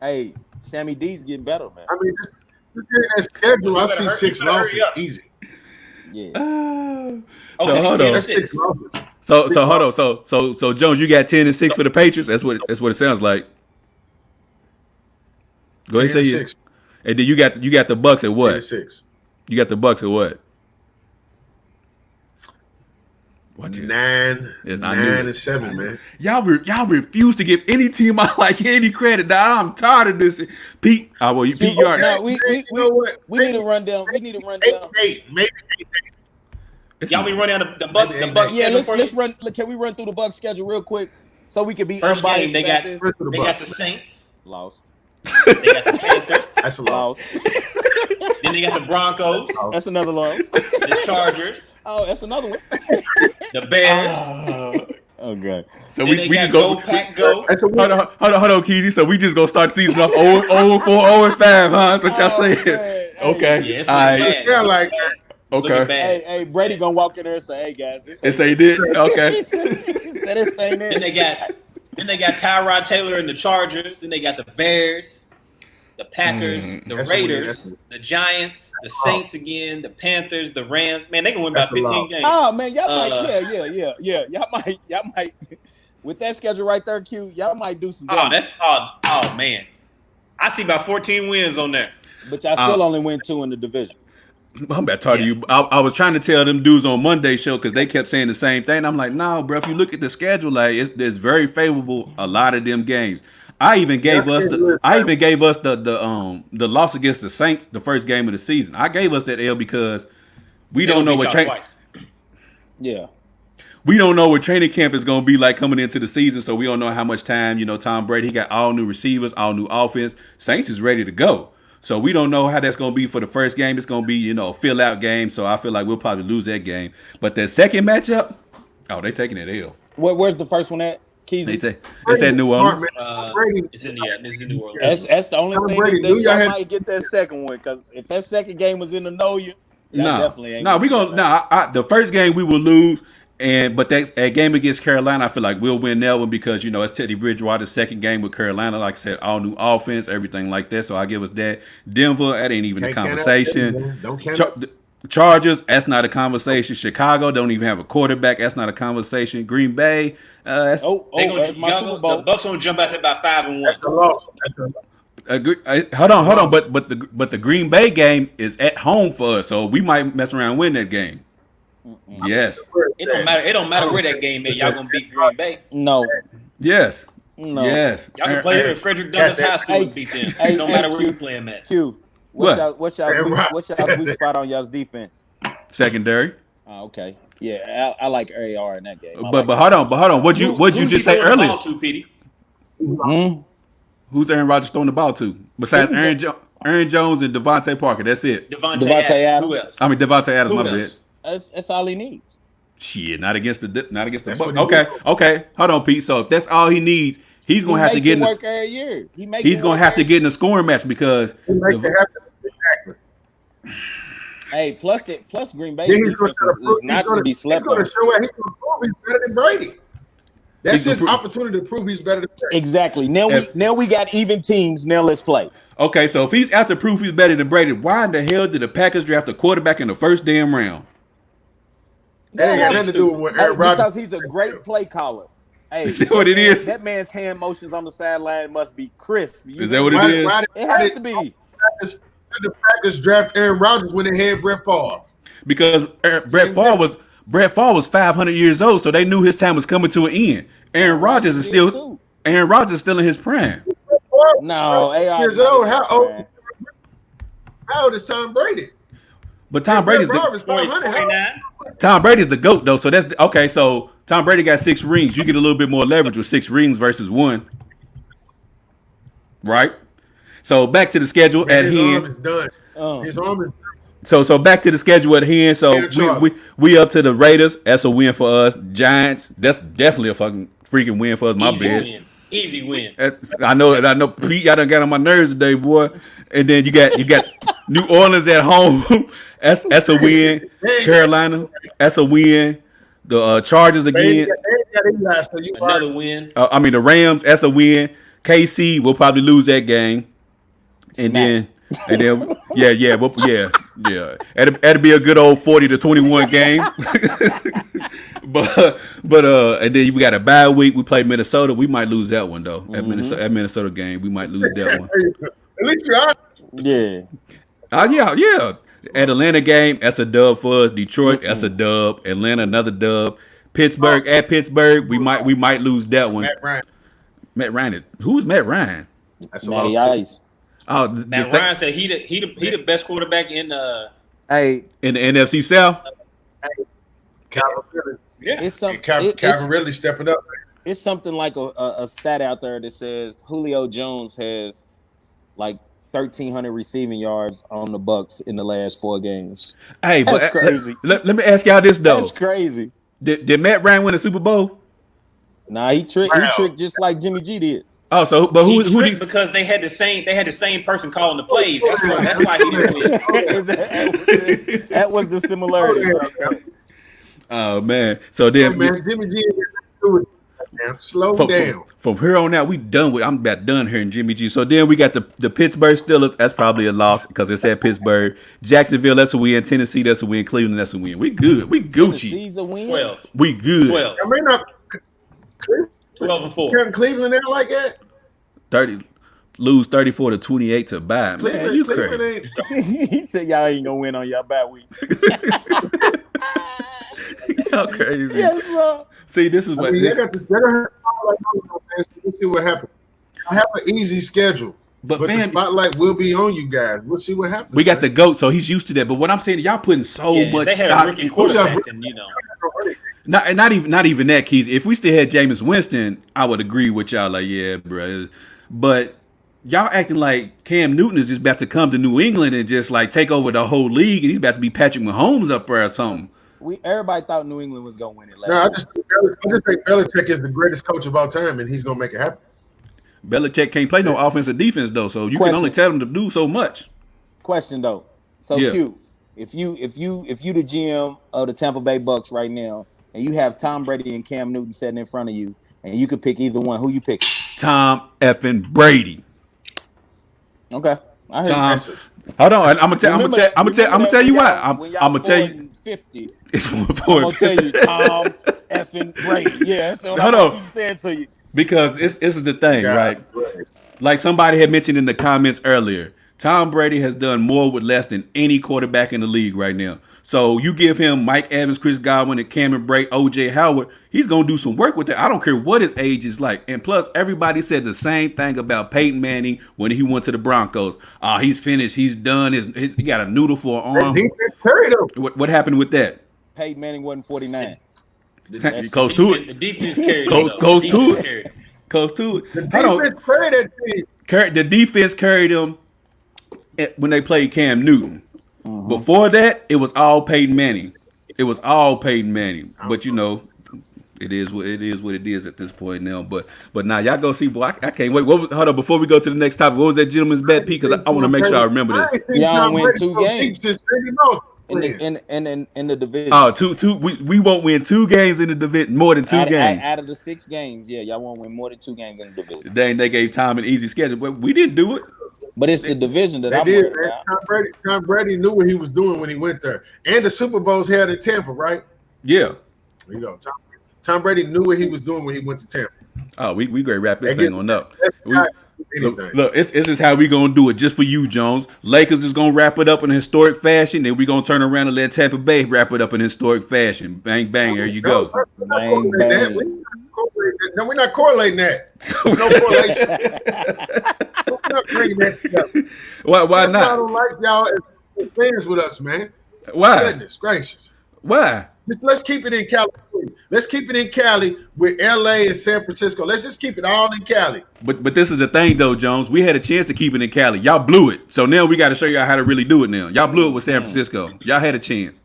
Hey, Sammy D's getting better, man. I mean, just hearing that schedule, I see 6 You better losses hurry up. easy. Yeah. So Okay, hold 10 on. That's 6. 6 losses. So hold on. So Jones, you got 10-6 for the Patriots. That's what it sounds like. Go ahead and say 10-6. it. And then you got the Bucks at what? 10-6. You got the Bucks at what? Watch it. 9 Yes, I knew it. and 7, man. Y'all refuse to give any team I like any credit. Now I'm tired of this. Pete, Pete, you already. No, You know what? we need to run down. We need to run 8, down. 8, maybe 8. Y'all be running down the Bucks. The Bucks. Yeah, schedule let's first. run. Can we run through the Bucks schedule real quick so we can be First game, unbiased they about got this? First of the they got Bucks. the Saints. Loss. They got the Panthers. That's a loss. Loss. Then they got the Broncos, That's another loss. the Chargers, Oh, that's another one. the Bears. Okay. So Then we they just got go. Pack Go. That's a win. Hold on, Keezy. So we just gonna start the season off 0-4, 0-5, huh? That's what y'all saying. Oh, man. Okay. Yeah, it's All looking right. bad. Yeah, like Looking Okay. bad. Hey, Brady gonna walk in there and say, "Hey guys, this It's they did. he Okay. said this ain't Then it." they got Tyrod Taylor and the Chargers. Then they got the Bears, the Packers, the That's a win. Raiders, That's the Giants, the Saints again, the Panthers, the Rams. Man, they can win about That's a 15 lot. games. Oh man, y'all might, Uh, yeah. Y'all might, with that schedule right there, Q. Y'all might do some. Oh, damage. oh man. I see about 14 wins on there. But y'all still only win 2 in the division. I'm about tired of you. I was trying to tell them dudes on Monday show because they kept saying the same thing. I'm like, no, bro. If you look at the schedule, like it's very favorable. A lot of them games. I even gave us the loss against the Saints, the first game of the season. I gave us that L because We don't know what Yeah. We don't know what training camp is going to be like coming into the season, so we don't know how much time, Tom Brady, he got all new receivers, all new offense. Saints is ready to go. So we don't know how that's going to be for the first game. It's going to be, a fill-out game, so I feel like we'll probably lose that game. But that second matchup, they taking it L. Where's the first one at? It's at New Orleans. It's in New Orleans. That's the only thing that y'all might get that second one, because if that second game was in the Noya, definitely ain't. The first game we will lose. But that game against Carolina, I feel like we'll win that one because, it's Teddy Bridgewater's second game with Carolina. Like I said, all new offense, everything like that. So I give us that. Denver, that ain't even a conversation. Chargers, that's not a conversation. Chicago don't even have a quarterback. That's not a conversation. Green Bay, that's my Super Bowl. The Bucs gonna jump out there about 5-1. That's a loss. Hold on. But the Green Bay game is at home for us, so we might mess around and win that game. Yes. It don't matter where that game is. Y'all gonna beat Green Bay. No. Yes. No. Yes. Y'all can play here at Frederick Douglass High School and beat them. It don't matter where you play them at. Q. What's y'all's weak spot on y'all's defense? Secondary. Oh, okay. Yeah, I like AR in that game. But hold on. What'd you just say earlier? Who's Aaron Rodgers throwing the ball to? Besides Aaron Jones and Devontae Parker. That's it. Devontae Adams. Who else? Devontae Adams. My bad. That's all he needs. Shit, not against the Bucs. Okay. Hold on, Pete. So if that's all he needs, he's gonna have to get in work every year. He's gonna have to get in the scoring match because. Hey, plus Green Bay defense is not to be slept on. He's going to prove he's better than Brady. That's his opportunity to prove he's better than Brady. Exactly. Now we got even teams. Now let's play. Okay, so if he's out to prove he's better than Brady, why in the hell did the Packers draft a quarterback in the first damn round? That ain't got nothing to do with Aaron Rodgers. Because he's a great play caller. Hey, is that what it is? That man's hand motions on the sideline must be crisp. Is that what it is? It has to be. The Packers draft Aaron Rodgers when they had Brett Favre. Because Brett Favre was 500 years old, so they knew his time was coming to an end. Aaron Rodgers is still in his prime. No, years old. How old is Tom Brady? But Tom Brady's the GOAT though, so that's okay. So Tom Brady got 6 rings. You get a little bit more leverage with 6 rings versus 1, right? So back to the schedule at hand. His arm is done. His arm is done. So back to the schedule at hand. So we up to the Raiders. That's a win for us. Giants. That's definitely a fucking freaking win for us. My bad. Easy win. I know. Pete, y'all done got on my nerves today, boy. And then you got New Orleans at home. That's a win. Carolina. That's a win. The Chargers again. Another win. The Rams. That's a win. KC will probably lose that game. And then it'll be a good old 40-21 game. but and then we got a bye week. We play Minnesota. We might lose that one though. At Minnesota game, we might lose that one. At least you're honest. Yeah. Yeah. At Atlanta game, that's a dub for us. Detroit, that's a dub. Atlanta, another dub. Pittsburgh at Pittsburgh, we might lose that one. Matt Ryan who's Matt Ryan? That's a loss. Matt Ryan said he the best quarterback in the NFC South. Calvin Ridley. Calvin Ridley stepping up. It's something like a stat out there that says Julio Jones has like 1,300 receiving yards on the Bucs in the last 4 games. Hey, that's crazy. Let me ask y'all this though. That's crazy. Did Matt Ryan win a Super Bowl? Nah, he tricked just like Jimmy G did. Oh, so but who did? Because they had the same person calling the plays. That's why he didn't win. That was the similarity. Oh man! So then, Jimmy G. Slow down. From here on out, I'm about done here in Jimmy G. So then we got the Pittsburgh Steelers. That's probably a loss because it's at Pittsburgh. Jacksonville, that's a win. Tennessee, that's a win. Cleveland, that's a win. We good. We Gucci. Tennessee's a win. 12. We good. 12. I mean, 12-4. Can Cleveland out like that? 30. Lose 34-28 to bye. Man, you crazy. He said y'all ain't gonna win on y'all bye week. Y'all crazy. Yes, sir. See, this is what Let's see what happens. I have an easy schedule. But the fam, spotlight will be on you guys. We'll see what happens. we got the GOAT, so he's used to that. But what I'm saying, y'all putting so much they had a stock rookie in quarterback, and not even that, Keys. If we still had Jameis Winston, I would agree with y'all. Like, yeah, bro. But y'all acting like Cam Newton is just about to come to New England and just like take over the whole league, and he's about to be Patrick Mahomes up there or something. Everybody thought New England was gonna win it last. No, I just think Belichick is the greatest coach of all time, and he's gonna make it happen. Belichick can't play no offense or defense though, so you can only tell him to do so much. Question though, so Q, if you the GM of the Tampa Bay Bucks right now, and you have Tom Brady and Cam Newton sitting in front of you, and you could pick either one, who you pick? Tom effing Brady. Okay, I heard Tom. Hold on, I'm gonna tell you why. I'm gonna tell you. 50. It's 4 I'm gonna tell you, Tom effing Brady. Yeah, that's what I'm keep saying to you. Because this is the thing, right? Like somebody had mentioned in the comments earlier, Tom Brady has done more with less than any quarterback in the league right now. So you give him Mike Evans, Chris Godwin, and Cameron Brate, OJ Howard, he's gonna do some work with that. I don't care what his age is like. And plus, everybody said the same thing about Peyton Manning when he went to the Broncos. He's finished. He's done. He got a noodle for an arm. What happened with that? Peyton Manning wasn't 49. Close to it. The defense carried Close to it. Close to it. The defense carried him when they played Cam Newton. Before that, it was all Peyton Manning. But you know, it is what it is at this point now. But now y'all go see, boy. I can't wait. Hold on, before we go to the next topic, what was that gentleman's bet, P? Because I want to make sure I remember this. Y'all win 2 games in the division. Oh, two. We won't win 2 games in the division, more than 2 games. Out of the 6 games, yeah, y'all won't win more than 2 games in the division. Dang, they gave Tom an easy schedule, but we didn't do it. But it's the division that I'm worried about. Tom Brady knew what he was doing when he went there. And the Super Bowl's held in Tampa, right? Yeah. There you go. Tom Brady knew what he was doing when he went to Tampa. Oh, we great wrap this thing on up. Look, this is how we gonna do it just for you, Jones. Lakers is gonna wrap it up in a historic fashion, then we gonna turn around and let Tampa Bay wrap it up in historic fashion. Bang bang, there you go. Bang bang. No, we're not correlating that. No correlation. We're not bringing that together. Why not? I don't like y'all as fans with us, man. Why? Goodness gracious. Why? Just let's keep it in California. Let's keep it in Cali with LA and San Francisco. Let's just keep it all in Cali. But this is the thing though, Jones. We had a chance to keep it in Cali. Y'all blew it. So now we got to show y'all how to really do it now. Y'all blew it with San Francisco. Y'all had a chance.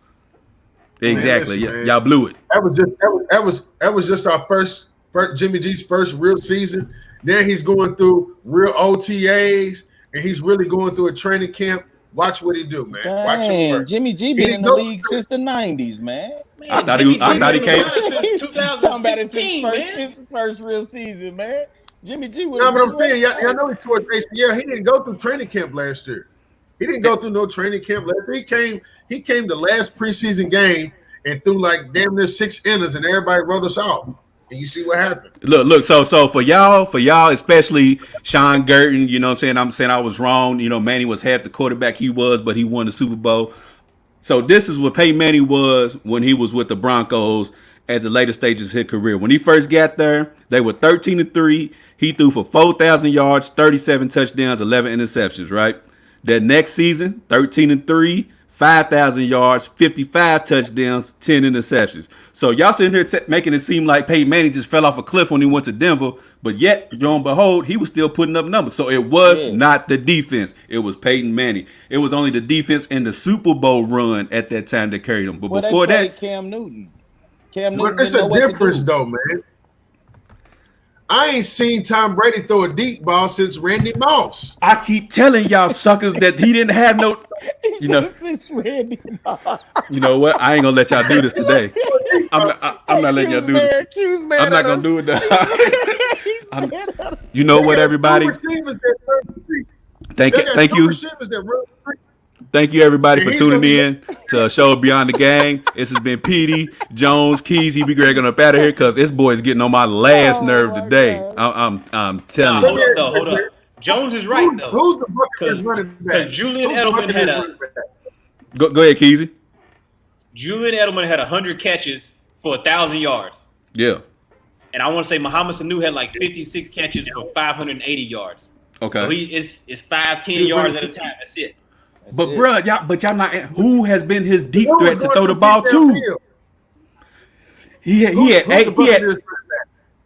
Exactly. Man, listen, y'all blew it. That was just our first Jimmy G's first real season. Then he's going through real OTAs and he's really going through a training camp. Watch what he do, man. Watch him work. Jimmy G been in the league since the 90s, man. I thought he came since 2016, his first real season, man. Jimmy G was. No, but I'm saying, y'all know he tore ACL. He didn't go through training camp last year. He didn't go through no training camp last year. He came the last preseason game and threw like damn near 6 innings, and everybody wrote us off. And you see what happened. Look. So for y'all, especially Sean Gurton, you know what I'm saying I was wrong. You know, Manny was half the quarterback he was, but he won the Super Bowl. So this is what Peyton Manning was when he was with the Broncos at the later stages of his career. When he first got there, they were 13-3. He threw for 4,000 yards, 37 touchdowns, 11 interceptions. Right. That next season, 13-3. 5,000 yards, 55 touchdowns, 10 interceptions. So y'all sitting here making it seem like Peyton Manning just fell off a cliff when he went to Denver, but yet, lo and behold, he was still putting up numbers. So it was not the defense. It was Peyton Manning. It was only the defense in the Super Bowl run at that time that carried him. But before that, Cam Newton. But it's a difference, though, man. I ain't seen Tom Brady throw a deep ball since Randy Moss. I keep telling y'all suckers that he didn't have no, you know. Since Randy Moss. You know what? I ain't gonna let y'all do this today. I'm not letting y'all do this. I'm not gonna do it now. You know what, everybody? Thank you. Thank you, everybody, for tuning in to a show Beyond the Gang. This has been Petey, Jones, Keezy. We Greg on up out of here because this boy is getting on my last nerve today. I'm telling you. Hold up. Jones is right though. Who's the Buccaneers running back? Because Julian Edelman had Go ahead, Keezy. Julian Edelman had 100 catches for 1,000 yards. Yeah. And I want to say Mohamed Sanu had like 56 catches for 580 yards. Okay. So it's 5-10 yards at a time. That's it. But bro, y'all not. Who has been his deep threat to throw the ball to? Downfield. He Who's the Buccaneers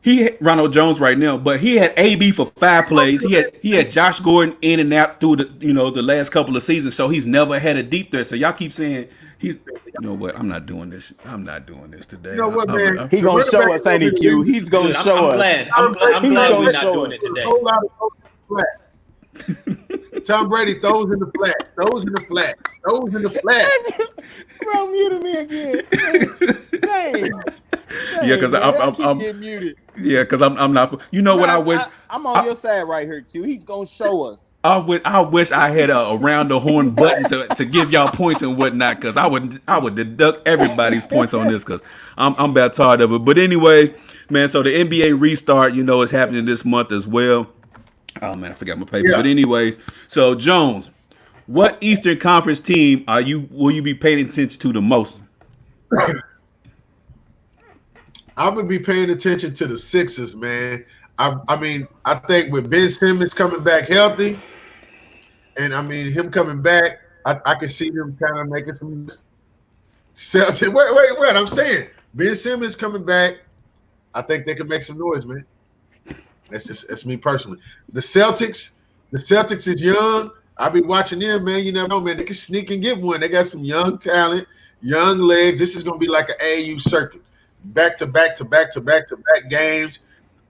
he had Ronald Jones right now, but he had AB for 5 plays. He had Josh Gordon in and out through the last couple of seasons, so he's never had a deep threat. So y'all keep saying he's. You know what? I'm not doing this. I'm not doing this today. You know what, man? He gonna show us, ain't he, Q? He's gonna show us. I'm glad we're not doing it today. A whole lot of flat. Tom Brady throws in the flat. Throws in the flat. Throws in the flat. Bro, muted me again. Dang. Yeah, because I'm getting muted. Yeah, because I'm not. You know what I wish. I'm on your side right here, Q. He's gonna show us. I wish I had a around the horn button to give y'all points and whatnot, because I would deduct everybody's points on this, because I'm about tired of it. But anyway, man, so the NBA restart, is happening this month as well. Oh man, I forgot my paper. Yeah. But anyways, so Jones, what Eastern Conference team will you be paying attention to the most? I would be paying attention to the Sixers, man. I mean, I think with Ben Simmons coming back healthy, and I mean him coming back, I can see them kind of making some Celtics. Wait! I'm saying Ben Simmons coming back, I think they can make some noise, man. That's me personally. The Celtics is young. I'll be watching them, man. You never know, man. They can sneak and get one. They got some young talent, young legs. This is gonna be like an AAU circuit. Back to back games.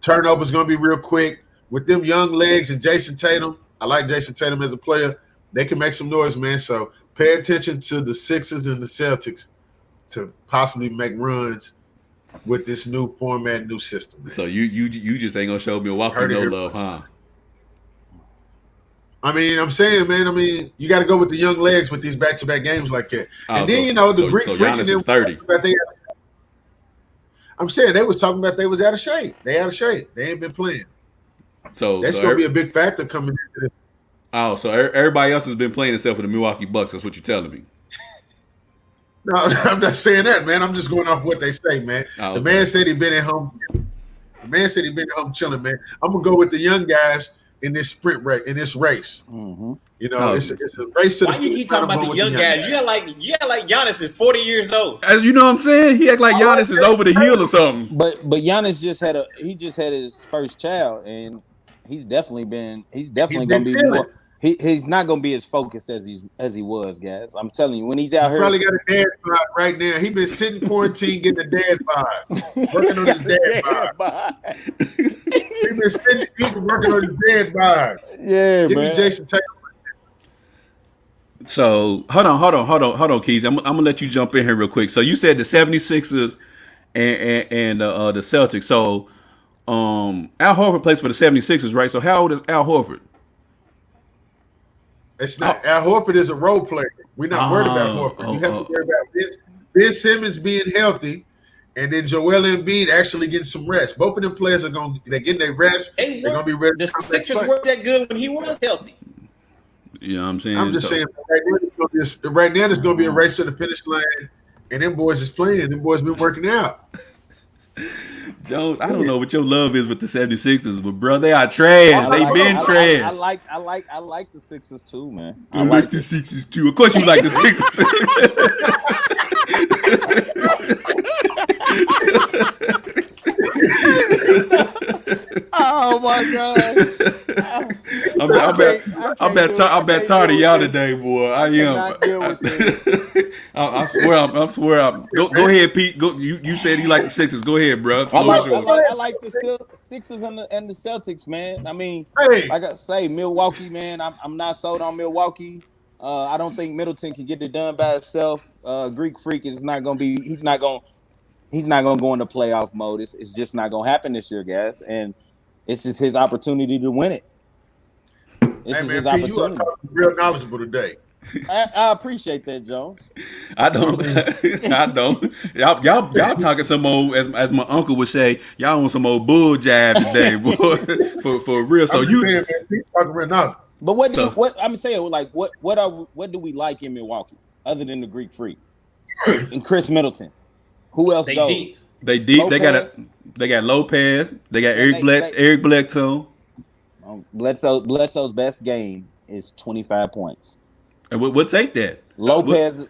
Turnovers going to be real quick. With them young legs and Jason Tatum, I like Jason Tatum as a player. They can make some noise, man. So pay attention to the Sixers and the Celtics to possibly make runs with this new format, new system, man. So you just ain't going to show Milwaukee no love, huh? I mean, I'm saying, man, you got to go with the young legs with these back-to-back games like that. And then, the Greek freak Giannis is 30. I'm saying they was talking about they was out of shape. They out of shape. They ain't been playing. So that's going to be a big factor coming into this. Oh, so everybody else has been playing except for the Milwaukee Bucks. That's what you're telling me. No, I'm not saying that, man. I'm just going off what they say, man. Oh, okay. The man said he been at home. The man said he been at home chilling, man. I'm going to go with the young guys in this sprint race, in this race. Mm-hmm. It's a race to the. Why you keep talking about the young guys? You got like Giannis is 40 years old. You know what I'm saying? He act like Giannis is over the hill or something. But Giannis just had his first child, and he's definitely going to be more. He's not going to be as focused as he was, guys. I'm telling you, when he's out here, probably got a dad vibe right now. He been sitting quarantine getting a dad vibe, working on his dad vibe. He been sitting working on his dad vibe. Yeah, give man. me Jason Tatum. So hold on, Keys. I'm gonna let you jump in here real quick. So you said the 76ers and the Celtics. So Al Horford plays for the 76ers, right? So how old is Al Horford? It's not. Al Horford is a role player. We're not worried about Horford. You have to worry about this. Ben Simmons being healthy, and then Joel Embiid actually getting some rest. Both of them players they're getting their rest. They're gonna be ready. The Sixers weren't that good when he was healthy. You know what I'm saying? I'm just saying right now there's going to be a race to the finish line, and them boys is playing. Them boys been working out. Jones, I don't know what your love is with the 76ers, but bro, they are trash. They been trash. I like the Sixers too, man. I like the Sixers too. Of course you like the Sixers too. Oh my God! I'm that tired of y'all today, boy. I am. I swear. Go ahead, Pete. Go. You said you like the Sixers. Go ahead, bro. I like the Sixers and the Celtics, man. I mean, like I say, Milwaukee, man. I'm not sold on Milwaukee. I don't think Middleton can get it done by himself. Greek Freak is not going to be. He's not going to go into playoff mode. It's just not going to happen this year, guys. And this is his opportunity to win it. This is his opportunity. You are real knowledgeable today. I appreciate that, Jones. I don't. Y'all talking some old, as my uncle would say, y'all want some old bull jab today, boy. for real. So you talking real knowledgeable. But what I'm saying, like, what do we like in Milwaukee other than the Greek Freak and Chris Middleton? Who else goes? They deep. Lopez. They got Lopez. They got Eric Bledsoe. Bledsoe's best game is 25 points. And we'll take that. Lopez,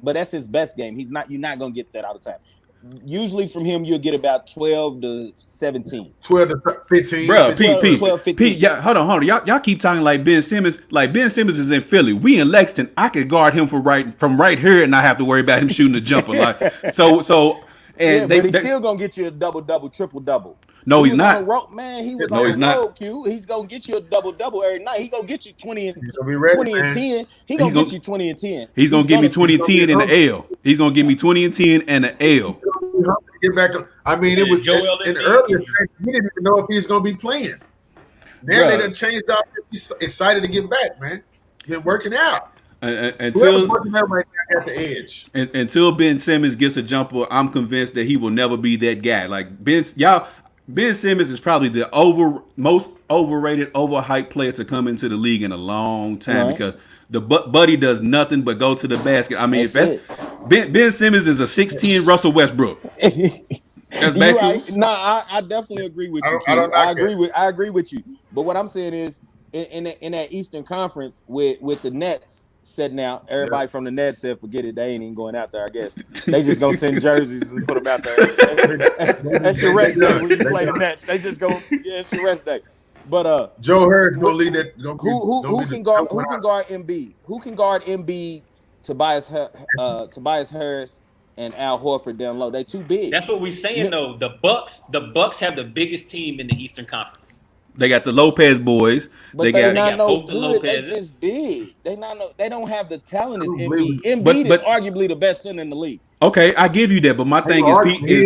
but that's his best game. You're not gonna get that all the time. Usually from him, you'll get about 12 to 17. 12 to 15. Bro, 12, 15. Pete, hold on. Y'all keep talking like Ben Simmons. Like Ben Simmons is in Philly. We in Lexington. I could guard him from right here and not have to worry about him shooting a jumper. Like so. And but he's still gonna get you a double, triple. No, he's not. Man, he was No, on he's the not. road, Q. He's gonna get you a double every night. He's gonna get you 20 and 10. He's gonna get you 20 and 10. He's gonna give me 20 and 10 and the L. He's gonna give me 20 and 10 and the L. Get back. I mean, it was Joel in the Embiid. earlier stage, we didn't even know if he was gonna be playing. Now they done changed out. He's excited to get back, man. Been working out. Until working out right now at the edge. until Ben Simmons gets a jumper, I'm convinced that he will never be that guy. Like Ben Simmons is probably the most overrated, overhyped player to come into the league in a long time because the buddy does nothing but go to the basket. I mean, if that's Ben Simmons is a 6'10" Russell Westbrook. That's basically. Right. No, I definitely agree with you. I agree with you. But what I'm saying is, in that Eastern Conference with the Nets setting out, everybody from the Nets said, forget it. They ain't even going out there. I guess they just gonna send jerseys and put them out there. That's your rest day when you play the Nets. They just go, it's your rest day. But Joe Harris gonna lead that. Who can guard Embiid? Who can guard Embiid? Tobias Harris and Al Horford down low. They too big. That's what we're saying though. The Bucks have the biggest team in the Eastern Conference. They got the Lopez boys. But they got got no both the good. They Lopezes. just big. They don't have the talent as Embiid. Embiid is arguably the best center in the league. Okay, I give you that, but my thing is, Pete, is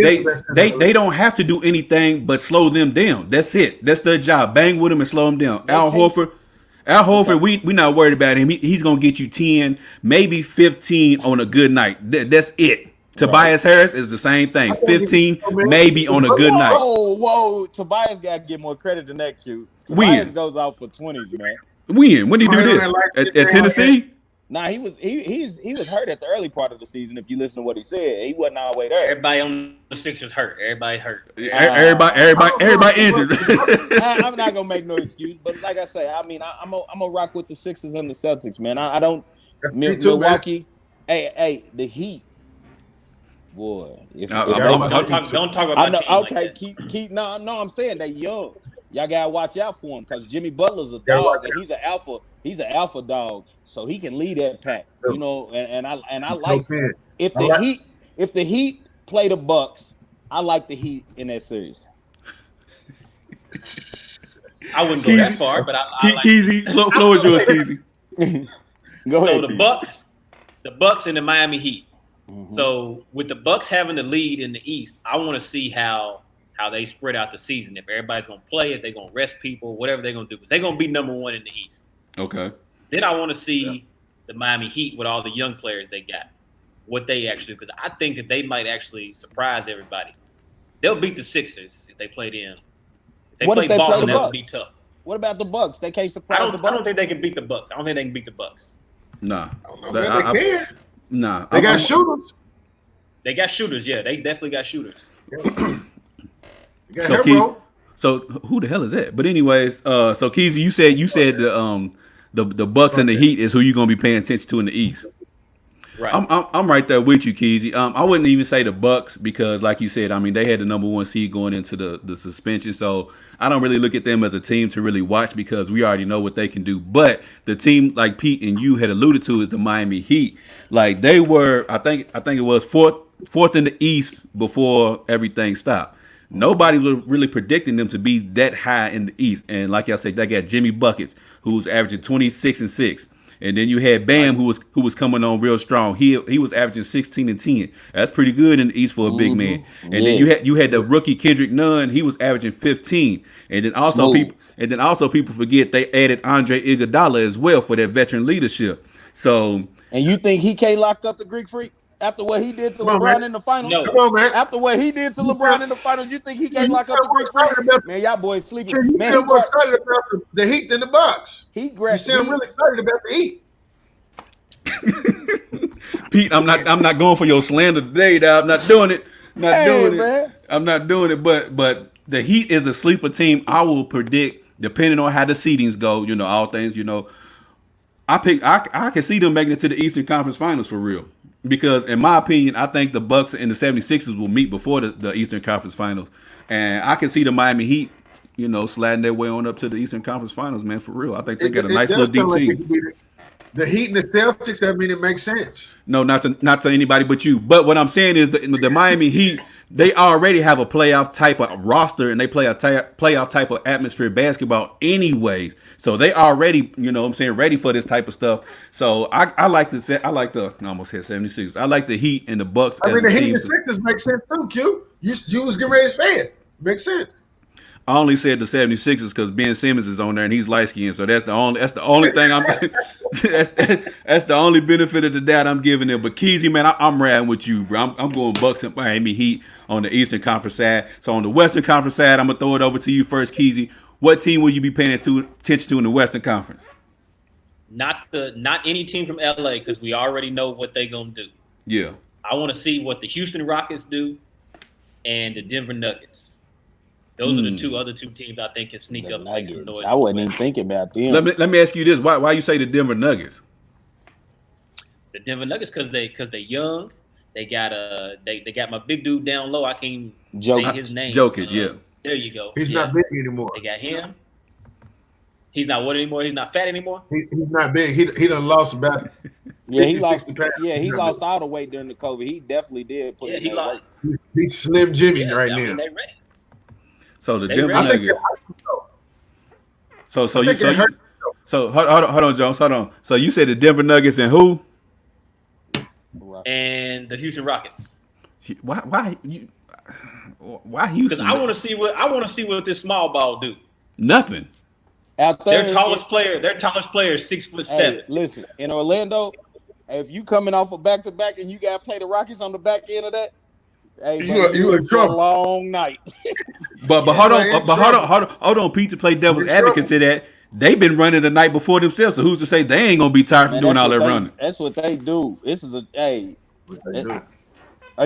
they don't have to do anything but slow them down. That's it. That's their job. Bang with them and slow them down. Al Horford, we not worried about him. He's gonna get you 10, maybe 15 on a good night. That's it. Tobias Harris is the same thing. 15, maybe on a good night. Whoa. Tobias got to get more credit than that, Q. Tobias goes out for 20s, man. When did he do this? At Tennessee? Nah, he was hurt at the early part of the season. If you listen to what he said, he wasn't all the way there. Everybody on the Sixers hurt. Everybody hurt. Everybody injured. I'm not gonna make no excuse, but like I say, I mean, I'm gonna rock with the Sixers and the Celtics, man. I don't. Milwaukee, hey, the Heat. Boy, don't talk about my team. Okay, like keep. No, I'm saying they young. Y'all gotta watch out for him because Jimmy Butler's a dog and he's an alpha. He's an alpha dog, so he can lead that pack. You know, and I like if the Heat play the Bucks, I like the Heat in that series. I wouldn't go that far, but I like Keezy, floor is yours, Keezy. Go ahead. So the Bucks and the Miami Heat. Mm-hmm. So with the Bucks having the lead in the East, I want to see how they spread out the season. If everybody's gonna play, if they're gonna rest people, whatever they're gonna do, because they're gonna be number one in the East. Okay. Then I want to see the Miami Heat with all the young players they got, what they actually, because I think that they might actually surprise everybody. They'll beat the Sixers if they play them. If they play Boston, that'll be tough. What about the Bucks? They can't surprise the Bucks. I don't think they can beat the Bucks. I don't think they can beat the Bucks. Nah. They can. Nah. They got shooters. They got shooters, yeah. They definitely got shooters. So who the hell is that? But anyways, so Keezy, you said the Bucks and the Heat is who you're gonna be paying attention to in the East. Right. I'm right there with you, Keezy. I wouldn't even say the Bucks because, like you said, I mean they had the number one seed going into the suspension, so I don't really look at them as a team to really watch because we already know what they can do. But the team, like Pete and you had alluded to, is the Miami Heat. Like they were, I think it was fourth in the East before everything stopped. Nobody was really predicting them to be that high in the East. And like I said, they got Jimmy Buckets, who's averaging 26 and 6. And then you had Bam, who was coming on real strong. He was averaging 16 and 10. That's pretty good in the East for a big man. And then you had the rookie Kendrick Nunn. He was averaging 15. And then also people forget they added Andre Iguodala as well for that veteran leadership. So and you think he can't lock up the Greek Freak? After what he did to LeBron in the finals? No. Come on, man. After what he did to LeBron in the finals, you think he can't lock up the Greek Freak? Man, y'all boys sleeping. You Man, feel more excited about the Heat than the Bucks. You sound really excited about the Heat. Pete, I'm not going for your slander today, dog. I'm not doing it. I'm not doing it. But the Heat is a sleeper team. I will predict depending on how the seedings go, all things, I can see them making it to the Eastern Conference Finals for real. Because in my opinion, I think the Bucks and the 76ers will meet before the Eastern Conference Finals. And I can see the Miami Heat, sliding their way on up to the Eastern Conference Finals, man, for real. I think they got a nice little deep team. The Heat and the Celtics, I mean, it makes sense. No, not to anybody but you. But what I'm saying is the Miami Heat, they already have a playoff type of roster, and they play a playoff type of atmosphere basketball anyways. So they already, ready for this type of stuff. So I like the I almost hit 76. I like the Heat and the Bucks. I mean, the Heat and the Sixers make sense too, Q. You was getting ready to say it. Makes sense. I only said the 76ers because Ben Simmons is on there and he's light skinned, so that's the only thing I'm that's the only benefit of the doubt I'm giving them. But Keezy, man, I'm riding with you, bro. I'm going Bucks and Miami Heat on the Eastern Conference side. So on the Western Conference side, I'm gonna throw it over to you first, Keezy. What team will you be paying attention to in the Western Conference? Not any team from LA, because we already know what they're gonna do. Yeah. I want to see what the Houston Rockets do and the Denver Nuggets. Those are the other two teams I think can sneak up. Make some noise. I wasn't even thinking about them. Let me ask you this: Why you say the Denver Nuggets? The Denver Nuggets because they're young. They got they got my big dude down low. I can't say his name. Jokic, yeah. There you go. He's not big anymore. They got him. He's not what anymore? He's not fat anymore? He's not big. He done lost about he lost all the weight during the COVID. He definitely did put in that weight. He's Slim Jimmy right now. They ready. So the Denver Nuggets. So hold on, Jones. Hold on. So you said the Denver Nuggets and who? And the Houston Rockets. Why Houston? Because I want to see what this small ball do. Nothing. Out there, their tallest player is 6'7". Hey, listen, in Orlando, if you coming off a back-to-back and you got to play the Rockets on the back end of that, hey, you in trouble. A long night. but hold on, Pete, to play devil's advocate to that. They've been running the night before themselves, so who's to say they ain't gonna be tired from doing all that running? That's what they do. This is a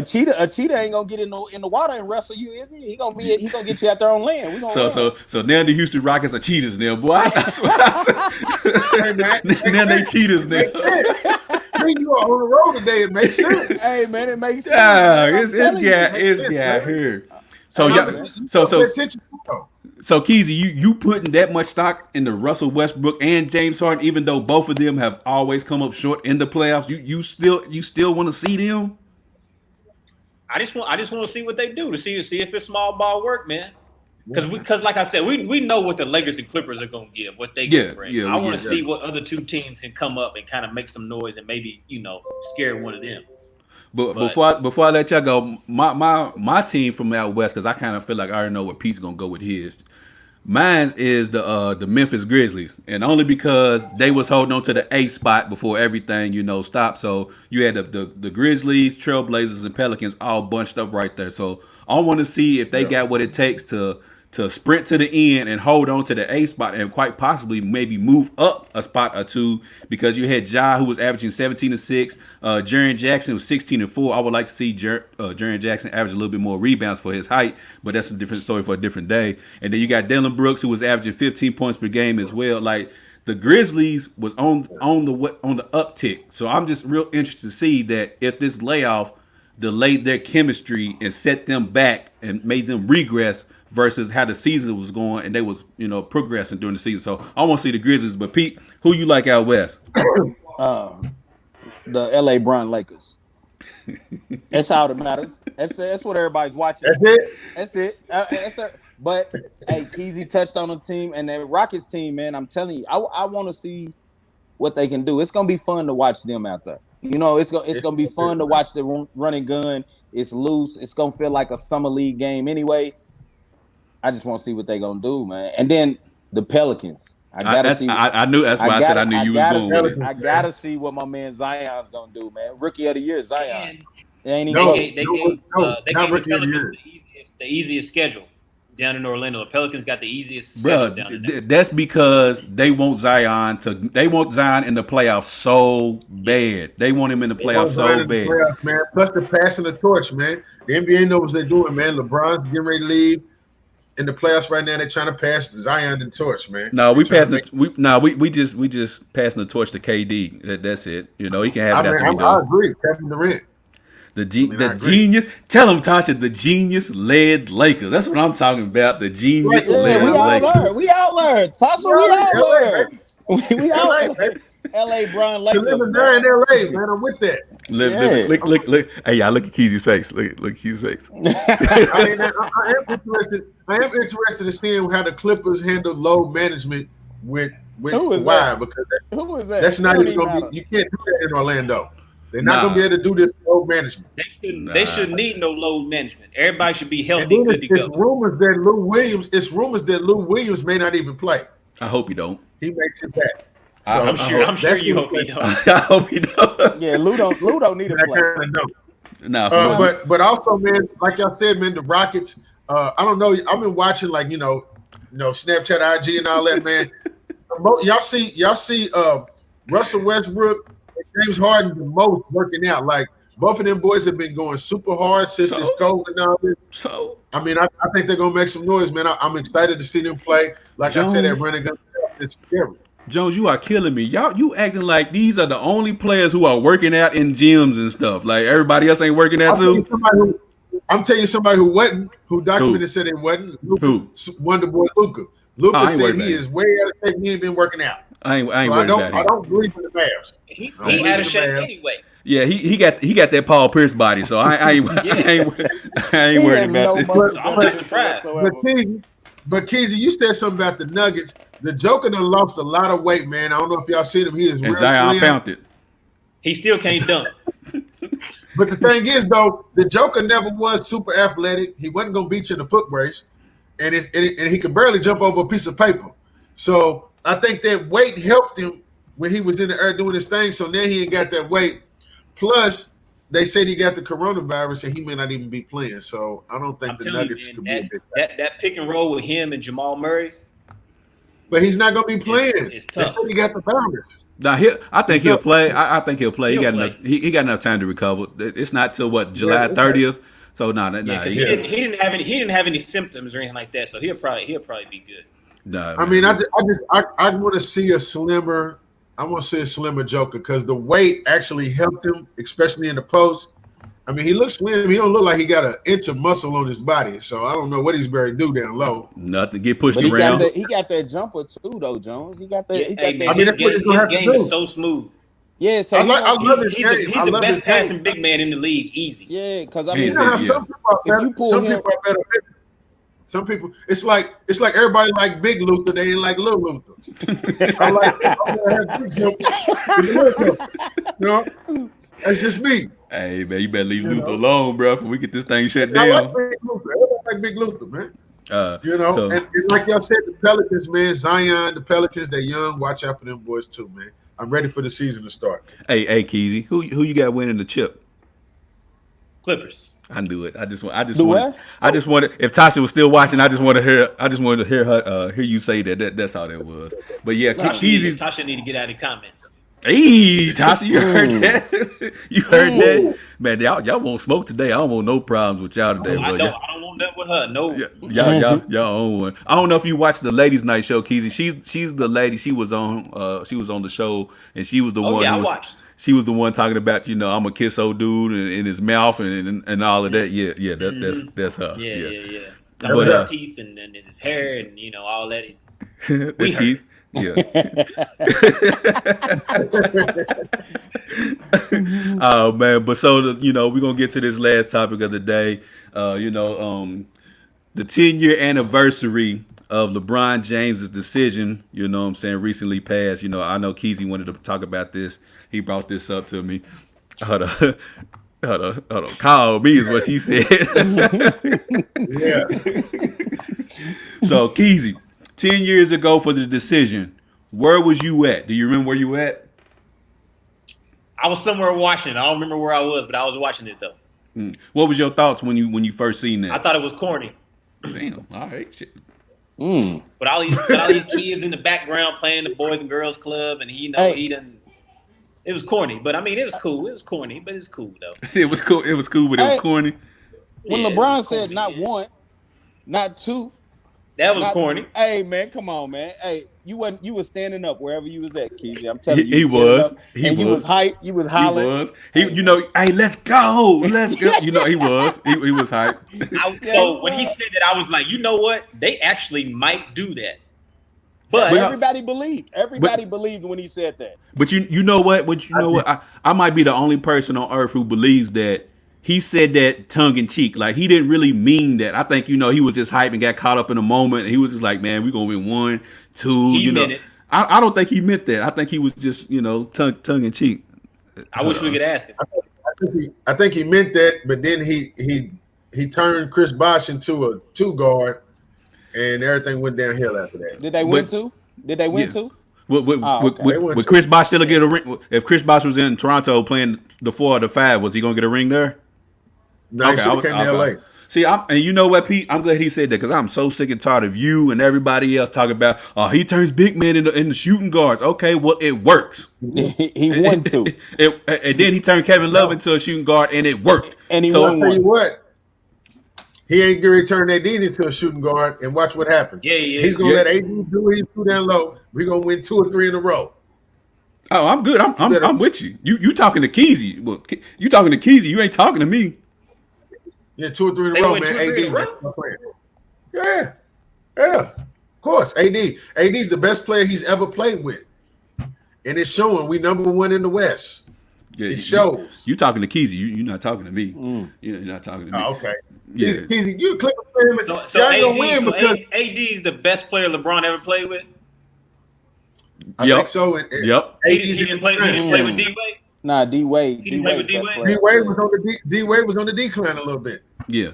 cheetah ain't gonna get in the water and wrestle you, is he? He gonna get you out there on land. So now the Houston Rockets are cheaters now, boy. That's what I said. Now they cheaters now. When you are on the road today, it makes sense. Hey man, it makes sense. It's here. So Keezy, you putting that much stock in the Russell Westbrook and James Harden, even though both of them have always come up short in the playoffs. You still want to see them? I just want to see what they do to see if it's small ball work, man. Because like I said, we know what the Lakers and Clippers are gonna give, what they can bring. I want to see what other two teams can come up and kind of make some noise and maybe scare one of them. But before I let y'all go, my team from out west, because I kind of feel like I already know where Pete's gonna go with his. Mine is the Memphis Grizzlies, and only because they was holding on to the 8th spot before everything stopped. So you had the Grizzlies, Trailblazers, and Pelicans all bunched up right there. So I want to see if they got what it takes to sprint to the end and hold on to the 8th spot and quite possibly maybe move up a spot or two, because you had Ja, who was averaging 17-6. Jaren Jackson was 16-4. I would like to see Jaren Jackson average a little bit more rebounds for his height, but that's a different story for a different day. And then you got Dillon Brooks, who was averaging 15 points per game as well. Like, the Grizzlies was on the uptick. So I'm just real interested to see that if this layoff delayed their chemistry and set them back and made them regress versus how the season was going and they was, progressing during the season. So I want to see the Grizzlies. But Pete, who you like out west? The LA Brown Lakers. That's all that matters. That's what everybody's watching. That's it. But hey, Keezy touched on the team and the Rockets team, man. I'm telling you, I want to see what they can do. It's gonna be fun to watch them out there. It's gonna be fun to watch the running gun. It's loose. It's gonna feel like a summer league game anyway. I just want to see what they're gonna do, man. And then the Pelicans. I knew that's why I said I knew you was going with it. I gotta see what my man Zion's gonna do, man. Rookie of the year, Zion. They gave Rookie of the Year. The easiest schedule down in Orlando. The Pelicans got the easiest schedule down there. That's because they want Zion in the playoffs so bad. They want him in the playoffs so bad. Man. Plus the passing the torch, man. The NBA knows what they're doing, man. LeBron's getting ready to leave. in the playoffs right now. They're trying to pass Zion the torch, man. No, we They're passing we just passing the torch to KD. That's it. You know, he can have it after we I done. agree. Kevin Durant. The I agree. genius. Tell him, Tasha, the genius led Lakers. That's what I'm talking about. The genius Yeah, led we out Lakers. there. We out there. Tasha, we out there. We LA, out baby. there. LA Brown To Lakers. live and die in LA, man. I'm with that. Look. Hey, y'all, look at Keezy's face. Look at Keezy's face. I am interested in seeing how the Clippers handle load management with Who is Kawhi that? because Who is that? that's not It don't even going to matter. be. You can't do that in Orlando. They're not Nah. going to be able to do this load management. They shouldn't need no load management. Everybody should be And healthy, then good to it's go. rumors that Lou Williams may not even play. I hope you don't. He makes it back. I'm sure that's you what hope he don't. I hope you don't. Yeah, Lou don't need to that play. kind of note. Nah, for real. But also, man, like y'all said, man, the Rockets. I don't know. I've been watching like Snapchat, IG, and all that, man. Y'all see Russell Westbrook and James Harden the most working out. Like both of them boys have been going super hard since this COVID and all this. So I mean, I think they're gonna make some noise, man. I'm excited to see them play. Like I said, that running gun, it's scary. Jones, you are killing me. You acting like these are the only players who are working out in gyms and stuff. Like everybody else ain't working out too. I'm telling you somebody who wasn't, who documented said it wasn't. Luka, Who? Wonder Boy Luka. Luka I ain't said worried he about is way out of shape. He ain't been working out. I ain't So I worried about I it. don't believe in the Mavs. He I don't out of believe shape in the Mavs. anyway. Yeah, he got that Paul Pierce body, so I ain't He worried has about no it. muscle I'm not definition surprised. whatsoever. But Keezy, you said something about the Nuggets. The Joker done lost a lot of weight, man. I don't know if y'all seen him. He is And real Zion slim. found it. He still can't dunk. But the thing is, though, the Joker never was super athletic. He wasn't gonna beat you in a foot race, and he could barely jump over a piece of paper. So I think that weight helped him when he was in the air doing his thing. So now he ain't got that weight. Plus, they said he got the coronavirus and he may not even be playing. So I don't think I'm the telling Nuggets you, could man, be a big. that pick and roll with him and Jamal Murray. But he's not gonna be playing. It's They tough. said he got the virus. Now I think he'll play. I think he'll play. He'll he got play. enough. He got enough time to recover. It's not till July 30th. So Yeah, because he, he didn't have any symptoms or anything like that. So he'll probably be good. nah. I mean, I want to see a slimmer. I want to see a slimmer Joker because the weight actually helped him, especially in the post. I mean, he looks slim. He don't look like he got an inch of muscle on his body. So I don't know what he's very do down low. Nothing. Get pushed But around. he got that jumper too, though, Jones. He got that. Yeah, He got hey, that. man, I mean, his that's what he's gonna have to game do. is so smooth. Yeah, so I love his He's game. I the love best his game. passing big man in the league, easy. yeah, because I Yeah, mean, You know how Yeah. some people are If better. you pull Some him- people are better. Some people, it's like everybody like Big Luther. They ain't like Little Luther. I like Big Luther. You know, that's just me. Hey man, you better leave You Luther know? alone, bro. Before we get this thing shut I like down. Big Luther. Everybody like Big Luther, man. You know, so- and like y'all said, the Pelicans, man, Zion, the Pelicans, they're young. Watch out for them boys too, man. I'm ready for the season to start. Hey, Keezy, who you got winning the chip? Clippers. I knew it. I just The wanted. If Tasha was still watching, I just wanted to hear her hear you say that. That's all that was. But yeah, Keezy's. Tasha need to get out of the comments. Hey, Tasha, you heard that? You heard that? Man, y'all won't smoke today. I don't want no problems with y'all today, I bro. don't want that with her. No. Y'all own one. I don't know if you watched the ladies' night show, Keezy. She's the lady. She was on the show, and she was the one. Yeah, who I was- watched. She was the one talking about, I'm gonna kiss old dude in his mouth and all of that. Yeah, that's her. Yeah. But, His teeth and his hair and all that. That's Keith. Yeah. Oh man, but so we're gonna get to this last topic of the day. The 10-year anniversary of LeBron James's decision, recently passed. I know Keezy wanted to talk about this. He brought this up to me. Hold on. Call me is what she said. Yeah. So Keezy, 10 years ago for the decision, where was you at? Do you remember where you at? I was somewhere watching it. I don't remember where I was, but I was watching it though. What was your thoughts when you first seen that? I thought it was corny. Damn. All right. Shit. But all these kids in the background playing in the Boys and Girls Club, and he done. It was corny, but I mean, it was cool. It was corny, but it's cool though. It was cool. But it was corny. When Yeah, LeBron it's said corny, not yeah. one, not two, That was corny. Hey man, come on, man. Hey, you was standing up wherever you was at, Keezy. I'm telling you, He was. You was hype. You was hollering. He was. Hey, let's go. Let's go. He was. He was hype. So when he said that, I was like, you know what? They actually might do that. But everybody believed. Everybody believed when he said that. But you know what? I might be the only person on earth who believes that he said that tongue in cheek. Like he didn't really mean that. I think he was just hype and got caught up in a moment. And he was just like, man, we're gonna win 1, 2. He meant it. I don't think he meant that. I think he was just tongue in cheek. I wish we could ask him. I think he meant that, but then he turned Chris Bosh into a 2-guard, and everything went downhill after that. Did they win too? Did they win too? Would Chris Bosh still get a ring? If Chris Bosh was in Toronto playing the 4 or the 5, was he gonna get a ring there? No, he should have came to LA. See, and you know what, Pete? I'm glad he said that because I'm so sick and tired of you and everybody else talking about, he turns big men in the shooting guards. Okay, well, it works. He won too. And then he turned Kevin Love into a shooting guard, and it worked. And he I'll won tell you one. what, he ain't going to turn AD into a shooting guard, and watch what happens. Yeah. He's going to let AD do what he do down low. We're going to win 2 or 3 in a row. Oh, I'm good. I'm with you. You talking to Keezy. Well, you talking to Keezy. You ain't talking to me. Yeah, 2 or 3 in a row, man. AD, man. Yeah. Of course. AD's the best player he's ever played with. And it's showing we number 1 in the West. Yeah, it shows. You talking to Keezy. You're not talking to me. You're not talking to me. Oh, okay. Yeah. Keezy, you click him. So AD, gonna win because AD is the best player LeBron ever played with? I think so. Yep. He didn't play with D-Wade? Nah, D-Wade. D-Wade was on the decline a little bit. Yeah.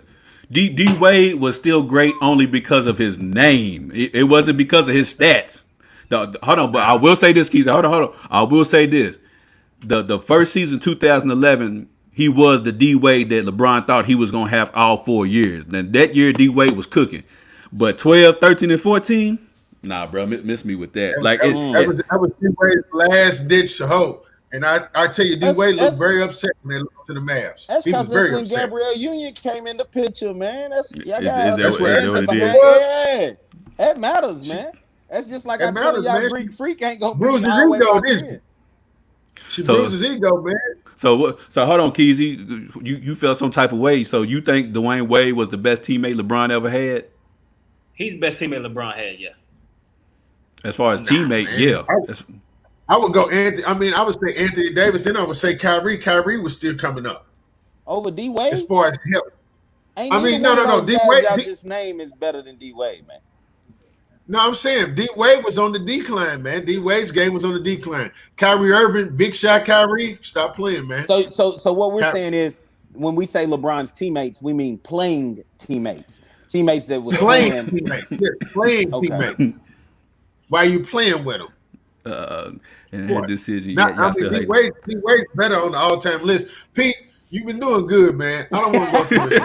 D-Wade was still great only because of his name. It wasn't because of his stats. Hold on, but I will say this, Keith. Hold on. I will say this. The first season, 2011, he was the D-Wade that LeBron thought he was going to have all 4 years. Then that year, D-Wade was cooking. But 12, 13, and 14, nah, bro, miss me with that. That was D-Wade's last-ditch hope. And I tell you, D-Wade looked very upset when they lost to the Mavs. That's He was because very when upset. Gabrielle Union came in the picture, man. That's what it is? Yeah, that matters, man. That's just like I told y'all, Greek Freak ain't gonna bruise his ego, didn't she? She bruised his ego, man. So hold on, Keezy. You felt some type of way. So you think Dwayne Wade was the best teammate LeBron ever had? He's the best teammate LeBron had, yeah. As far as teammate, man. yeah. I would go Anthony. I mean, I would say Anthony Davis. Then I would say Kyrie. Kyrie was still coming up over D-Wade as far as help. No. D-Wade, y'all just name is better than D-Wade, man. No, I'm saying D-Wade was on the decline, man. D-Wade's game was on the decline. Kyrie Irving, big shot Kyrie, stop playing, man. So what we're saying is when we say LeBron's teammates, we mean playing teammates. Teammates that was playing teammates. Yeah, playing teammates. Why are you playing with them? And that decision. D-Wade's better on the all-time list. Pete, you've been doing good, man. I don't want to go through it.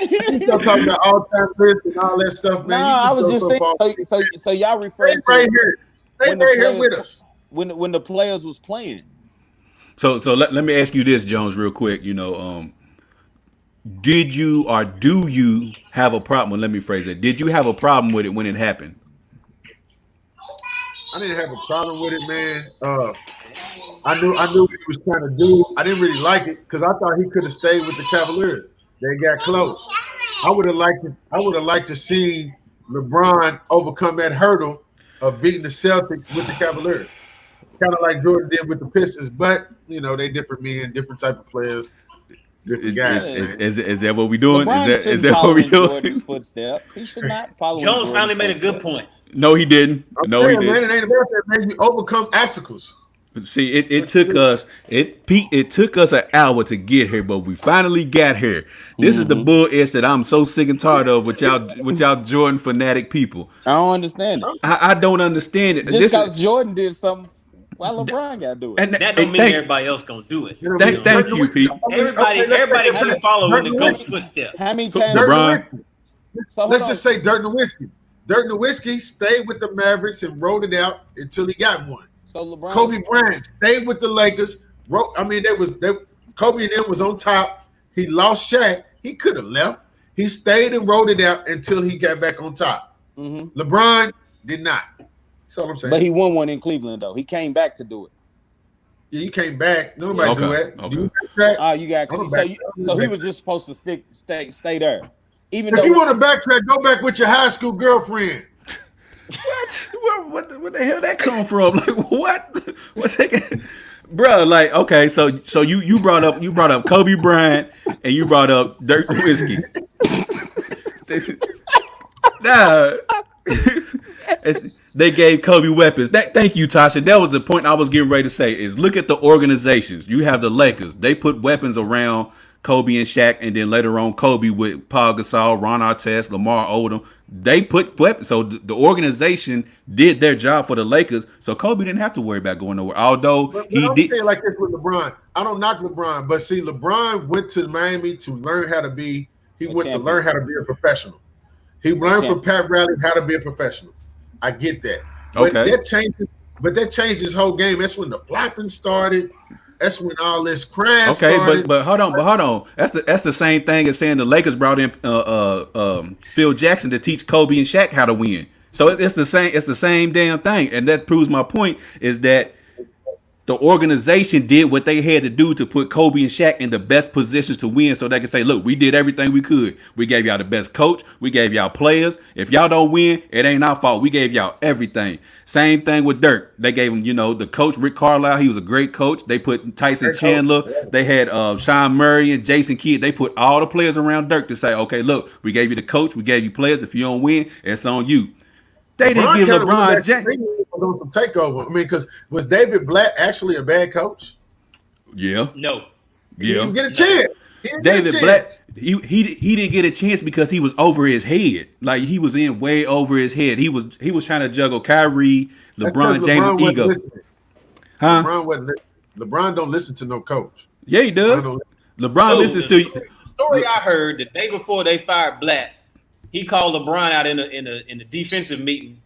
You still talking about all-time list and all that stuff, man. No, I was just saying. So y'all referring to right here. Stay right here with us. When the players was playing. So let me ask you this, Jones, real quick. Did you or do you have a problem? Let me phrase it. Did you have a problem with it when it happened? I didn't have a problem with it, man. I knew what he was trying to do. I didn't really like it because I thought he could have stayed with the Cavaliers. They got close. I would have liked to see LeBron overcome that hurdle of beating the Celtics with the Cavaliers. Kind of like Jordan did with the Pistons, but they different men, different type of players, different guys. Is that what we doing? Is that what we doing? Jordan's footsteps. He should not follow. Jones finally made a good point. No, he didn't. He didn't. Man, it ain't about that, man. You overcome obstacles. See, it took us an hour to get here, but we finally got here. This is the bull-ish that I'm so sick and tired of with y'all Jordan fanatic people. I don't understand it. I don't understand it. Just because Jordan did something, why LeBron got to do it? That don't mean everybody else gonna do it. Thank you, Pete. Everybody can follow in the GOAT's footsteps. How many times? LeBron. Let's just say Dirk Nowitzki. Dirk Nowitzki stayed with the Mavericks and rode it out until he got one. So LeBron, Kobe Bryant stayed with the Lakers. Kobe and them was on top. He lost Shaq. He could have left. He stayed and wrote it out until he got back on top. Mm-hmm. LeBron did not. That's all I'm saying. But he won one in Cleveland though. He came back to do it. Yeah, he came back. Nobody do that. Okay. You backtrack? Oh, you got so he was just supposed to stay there. Even If though you want to backtrack, go back with your high school girlfriend. What the hell that come from? Like what? What's that? Bro, like okay, so you brought up Kobe Bryant and you brought up Dirk Nowitzki. Nah. They gave Kobe weapons. Thank you, Tasha. That was the point I was getting ready to say. Is look at the organizations. You have the Lakers. They put weapons around Kobe and Shaq, and then later on Kobe with Paul Gasol, Ron Artest, Lamar Odom. They put weapons. So the organization did their job for the Lakers. So Kobe didn't have to worry about going nowhere. Although But he I'm did. saying like this with LeBron. I don't knock LeBron, but see, LeBron went to Miami to learn how to be. He went to learn how to be a professional. He learned from Pat Riley how to be a professional. I get that. But Okay. that changed his whole game. That's when the flapping started. That's when all this crime Okay, started. but hold on. That's the same thing as saying the Lakers brought in Phil Jackson to teach Kobe and Shaq how to win. So it's the same damn thing, and that proves my point is that the organization did what they had to do to put Kobe and Shaq in the best positions to win, so they can say, "Look, we did everything we could. We gave y'all the best coach. We gave y'all players. If y'all don't win, it ain't our fault. We gave y'all everything." Same thing with Dirk. They gave him, the coach Rick Carlisle. He was a great coach. They put Tyson Chandler. They had Sean Murray and Jason Kidd. They put all the players around Dirk to say, "Okay, look, we gave you the coach. We gave you players. If you don't win, it's on you." They didn't give LeBron James. Takeover. I mean, because was David Blatt actually a bad coach? Yeah. No. He didn't get a chance. David Blatt, he didn't get a chance because he was over his head. Like he was in way over his head. He was trying to juggle Kyrie, LeBron James' ego. Huh? LeBron don't listen to no coach. Yeah, he does. LeBron listens to the story I heard the day before they fired Blatt. He called LeBron out in the defensive meeting.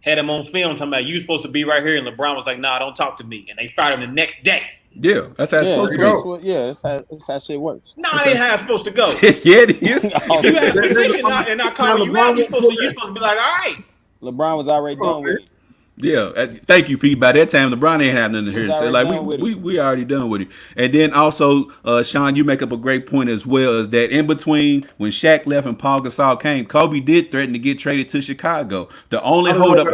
Had him on film talking about you supposed to be right here, and LeBron was like, "Nah, don't talk to me." And they fired him the next day. Yeah, that's how it's supposed to go. That's how shit works. No, it ain't how it's supposed to go. Yeah, it is. If you have a position and I call you out, you're supposed to be like, "All right." LeBron was already done with it. Yeah, thank you, Pete. By that time, LeBron ain't had nothing here to say. Like we already done with it. And then also, Sean, you make up a great point as well. Is that in between when Shaq left and Paul Gasol came, Kobe did threaten to get traded to Chicago. The only hold up,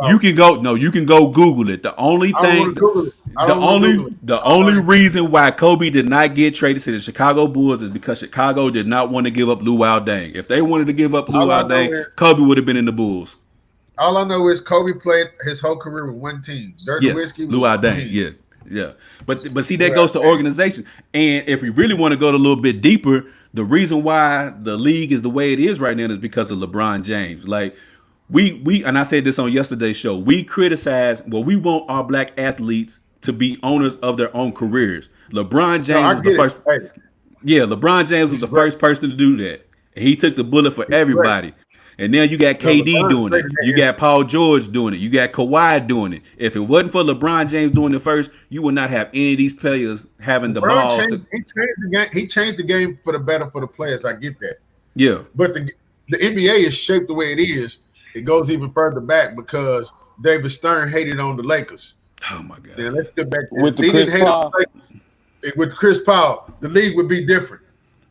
you can go Google it. The only thing, the only reason why Kobe did not get traded to the Chicago Bulls is because Chicago did not want to give up Luol Deng. If they wanted to give up Luol Deng, Kobe would have been in the Bulls. All I know is Kobe played his whole career with one team. Dirk Nowitzki, Luol Deng. Yeah. But see, that goes to organization. And if we really want to go a little bit deeper, the reason why the league is the way it is right now is because of LeBron James. Like we and I said this on yesterday's show. We want our black athletes to be owners of their own careers. LeBron James was the first. Yeah, LeBron James was the first person to do that. And he took the bullet for everybody. And then you got KD doing it. You got Paul George doing it. You got Kawhi doing it. If it wasn't for LeBron James doing it first, you would not have any of these players having the ball. He changed the game for the better for the players. I get that. Yeah. But the NBA is shaped the way it is. It goes even further back because David Stern hated on the Lakers. Oh, my God. Then let's get back to with the Chris Paul. With Chris Paul, the league would be different.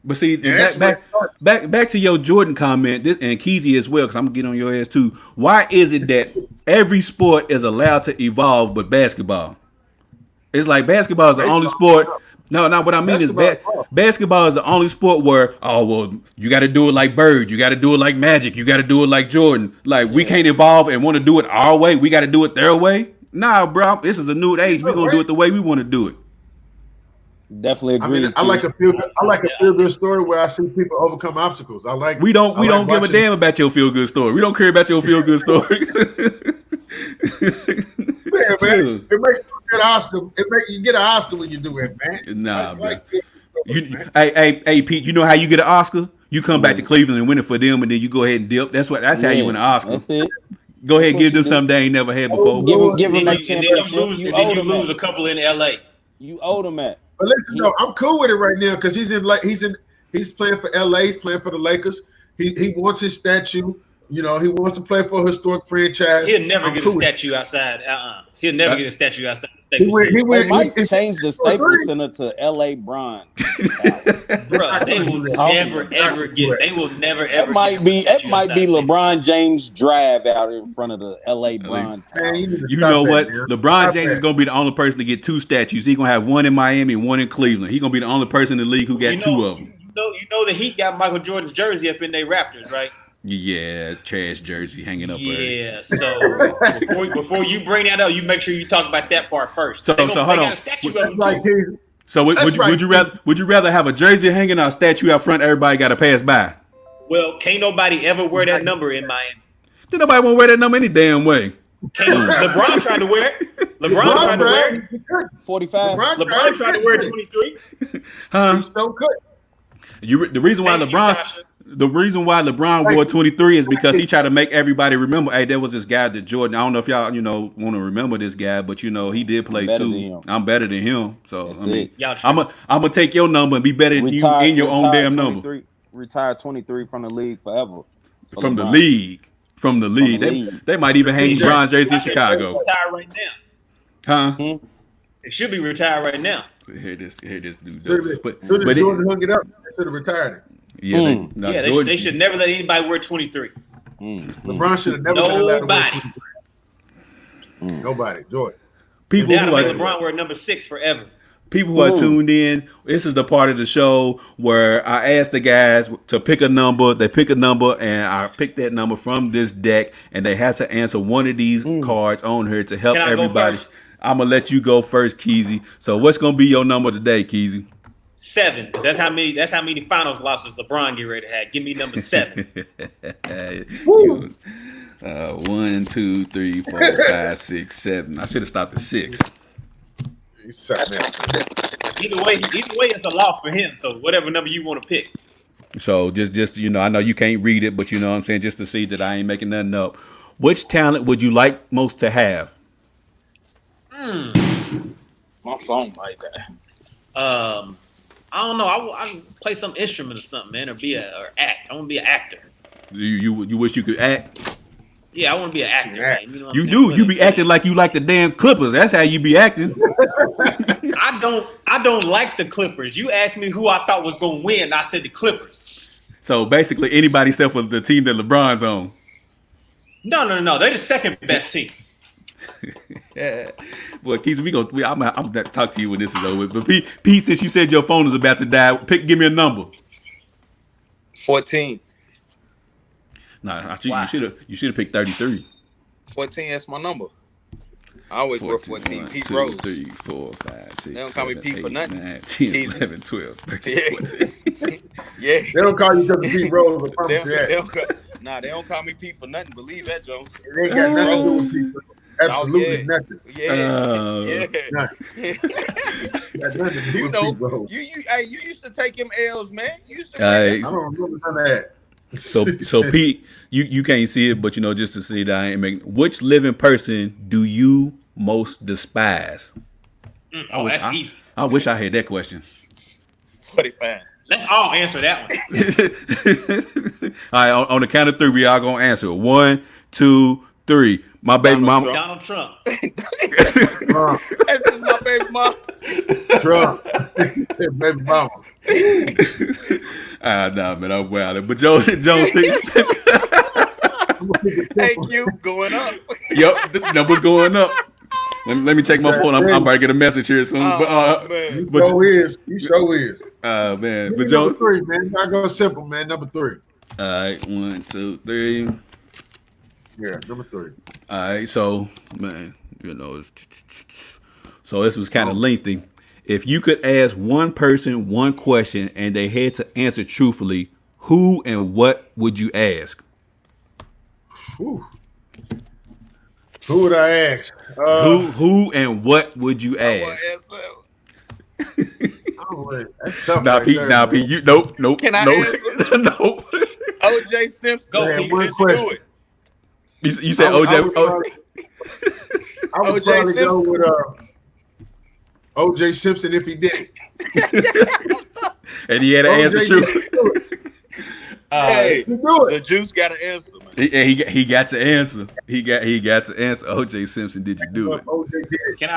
But see, back to your Jordan comment, and Keezy as well, because I'm getting on your ass too. Why is it that every sport is allowed to evolve but basketball? It's like basketball is the only sport. No, what I mean is basketball is the only sport where, you got to do it like Bird, you got to do it like Magic, you got to do it like Jordan. Like we can't evolve and want to do it our way. We got to do it their way. Nah, bro, this is a new age. We're gonna do it the way we want to do it. Definitely agree. I mean, I like a feel good story where I see people overcome obstacles. We don't give a damn about your feel good story. We don't care about your feel good story. Yeah, man. It makes you get an Oscar. You get an Oscar when you do it, man. Nah, man. Hey, Pete. You know how you get an Oscar? You come back to Cleveland and win it for them, and then you go ahead and dip. That's how you win an Oscar. That's it. Go ahead and give them something they ain't never had before. Give them that championship. And then you lose a couple in LA. You owe them that. But listen, though, I'm cool with it right now because he's in He's playing for LA. He's playing for the Lakers. He wants his statue. You know, he wants to play for a historic franchise. He'll never get a statue outside. He'll never get a statue outside. They might change the Staples Center to LA Bron. Bro, they will never ever get it. They will never ever. It might be LeBron James Drive out in front of the LA Bron's house. You know what? LeBron James is gonna be the only person to get two statues. He's gonna have one in Miami and one in Cleveland. He's gonna be the only person in the league who got two of them. You know the Heat got Michael Jordan's jersey up in their rafters, right? Yeah, trash jersey hanging up there. Yeah, so before you bring that up, you make sure you talk about that part first. So hold on. So would you rather have a jersey hanging or a statue out front everybody got to pass by? Well, can't nobody ever wear that number in Miami. Then nobody won't wear that number any damn way. LeBron tried to wear it. LeBron tried to wear it. 45. LeBron tried to wear 23. Huh? He's so good. The reason why LeBron wore 23 is because he tried to make everybody remember, hey, there was this guy that Jordan. I don't know if y'all, want to remember this guy, but he did play too. I'm better than him. So I'm gonna take your number and be better than you in your own damn number. Retire 23 from the league forever. From the league. They might even hang Bron's jersey in Chicago. Retire right now. Huh? It should be retired right now. Hear this dude. But Jordan hung it up. They should have retired it. Yeah, they should never let anybody wear 23. LeBron should have never been allowed to wear 23. Nobody. Jordan. People who make LeBron wear number 6 forever. People who are tuned in, this is the part of the show where I ask the guys to pick a number. They pick a number, and I pick that number from this deck, and they have to answer one of these cards on here to help everybody. I'm gonna let you go first, Keezy. So what's gonna be your number today, Keezy? 7. That's how many finals losses LeBron get ready to have. Give me number 7. 1, 2, 3, 4, 5, 6, 7. I should have stopped at 6. Either way, it's a loss for him. So whatever number you want to pick. So just I know you can't read it, but you know what I'm saying, just to see that I ain't making nothing up. Which talent would you like most to have? My phone like that. I don't know. I play some instrument or something, man, or act. I want to be an actor. You wish you could act? Yeah, I want to be an actor. Man. You know what you do. You be acting like you like the damn Clippers. That's how you be acting. I don't like the Clippers. You asked me who I thought was going to win. I said the Clippers. So basically, anybody except for the team that LeBron's on. No. They're the second best team. Yeah. Well, Keith, I'm gonna talk to you when this is over. But Pete, since you said your phone is about to die, give me a number. 14. Nah, you should have picked 33. 14, that's my number. I always wear 14. 1, Pete 2, Rose. 3, 4, 5, 6. They don't call me Pete for nothing. 9, 10, 11, 12, 13, 14. Yeah. They don't call you because of Pete Rose. They don't call me Pete for nothing. Believe that, Jones. It ain't got nothing to do with Pete. Absolutely nothing. Yeah. You used to take him L's, man. You used to I don't remember none of that. So Pete, you can't see it, but just to see that I ain't making. Which living person do you most despise? That's easy. I wish I had that question. 45. Let's all answer that one. All right, on the count of 3, we all gonna answer. 1, 2, 3. My baby mama. Donald Trump. That's just my baby mama. Trump. Baby mama. Nah, man, I'm wild. But Joe Thank you. Going up. Yep, the number's going up. Let me check my phone. I'm about to get a message here soon. You show is. Man. But Joe, number 3, man. I go simple, man. Number 3. All right, 1, 2, 3. Yeah, number 3. All right, so man, so this was kind of lengthy. If you could ask one person one question and they had to answer truthfully, who and what would you ask? Who would I ask? Who and what would you ask? Pete, nope. Can I answer? Nope. O.J. Simpson. Go, Pete. One question. Do it. You said O.J. I would probably go with O.J. Simpson if he did it. And he had an answer O.J. true. did it. Hey, He do it. the juice got an answer, man. He got to answer. He got to answer. O.J. Simpson, did you do it? O.J. did it. Can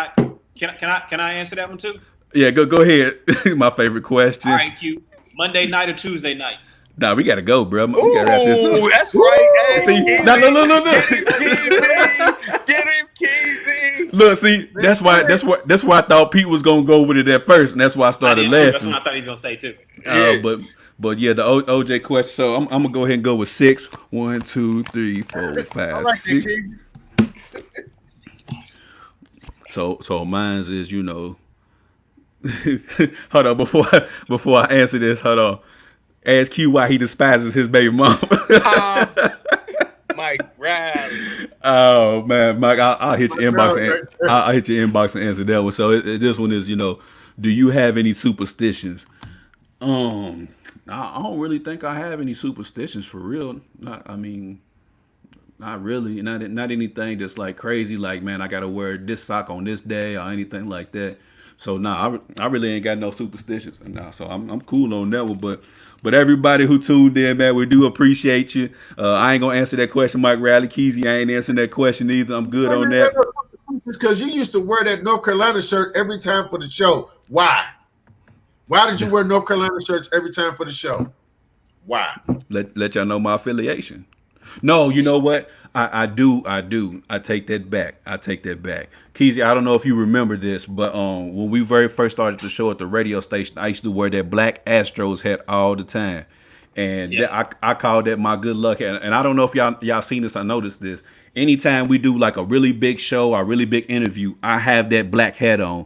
I answer that one too? Yeah, go ahead. My favorite question. All right, Q. Monday night or Tuesday nights? Nah, we gotta go, bro. We Ooh, gotta wrap this up. that's right. Hey, See, Keezy. no. Get him, Keezy. Get him, Keezy. Look, see, that's why I thought Pete was gonna go with it at first, and that's why I started That's laughing. what I thought he was gonna say too. But yeah, the OJ question. So I'm gonna go ahead and go with 6. 1, 2, 3, 4, 5, I like 6. that, So mine's is, hold on, before I answer this, hold on. Ask Q why he despises his baby mom. Mike Riley. Oh man, Mike, I'll hit your inbox and I'll hit your inbox and answer that one. So this one is, do you have any superstitions? I don't really think I have any superstitions for real. Not really. Not anything that's like crazy. Like, man, I gotta wear this sock on this day or anything like that. So I really ain't got no superstitions. So I'm cool on that one. But everybody who tuned in, man, we do appreciate you. I ain't gonna answer that question, Mike Riley. Keezy, I ain't answering that question either. I'm good on that. Because you used to wear that North Carolina shirt every time for the show. Why? Why did you wear North Carolina shirts every time for the show? Why? Let y'all know my affiliation. No, you know what? I do. I take that back. Keezy, I don't know if you remember this, but when we very first started the show at the radio station, I used to wear that black Astros hat all the time. And I called that my good luck. And I don't know if y'all seen this. I noticed this. Anytime we do like a really big show or a really big interview, I have that black hat on.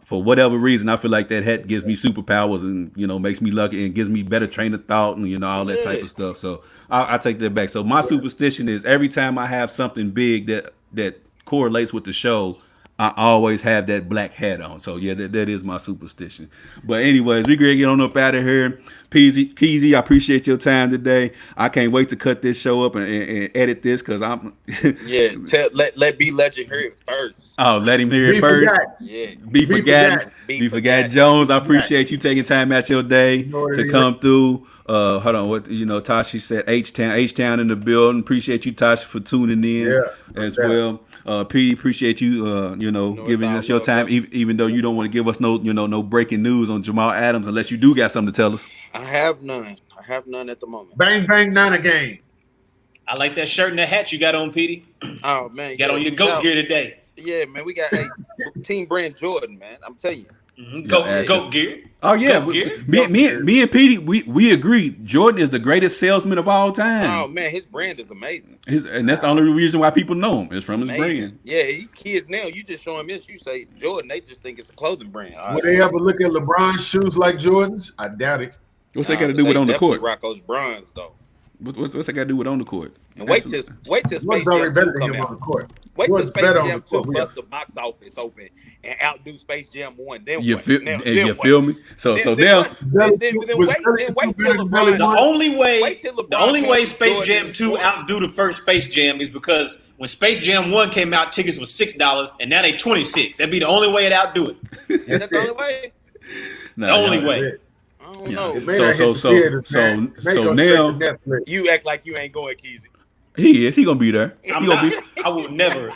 For whatever reason, I feel like that hat gives me superpowers and, makes me lucky and gives me better train of thought and, all that type of stuff. So I take that back. So my superstition is every time I have something big that correlates with the show, I always have that black hat on. So yeah, that is my superstition. But anyways, we gonna get on up out of here. Keezy, I appreciate your time today. I can't wait to cut this show up and edit this because I'm let B Legend hear it first. Oh, let him hear it first. Yeah. Be forgotten. Jones, I appreciate you taking time out your day to come through. Hold on, Tashi said H-Town in the building. Appreciate you, Tashi, for tuning in as well. P, appreciate you, giving us your time, even though you don't want to give us no breaking news on Jamal Adams unless you do got something to tell us. I have none at the moment. Bang, bang, Niner game. I like that shirt and that hat you got on, Petey. Oh, man. You got on your GOAT gear today. Yeah, man. We got Team Brand Jordan, man. I'm telling you. Mm-hmm. Goat gear. Oh yeah, me and Petey, we agree. Jordan is the greatest salesman of all time. Oh man, his brand is amazing. And that's the only reason why people know him is from his brand. Yeah, these kids now, you just show them this. You say Jordan, they just think it's a clothing brand. Would they ever look at LeBron's shoes like Jordans? I doubt it. What's that got to do with on the court? Rock those bronze though. What's that got to do with on the court? And wait till Space Jam 2 come out. Wait till Space Jam 2 bust the box office open and outdo Space Jam 1. Then you what? feel me? So now wait till LeBron. The only way Space Jam 2 outdo the first Space Jam is because when Space Jam 1 came out, tickets was $6, and now they $26. That'd be the only way it outdo it. Is that the only way? The only way. I don't know. So now you act like you ain't going, Keezy. He gonna be there. I will never.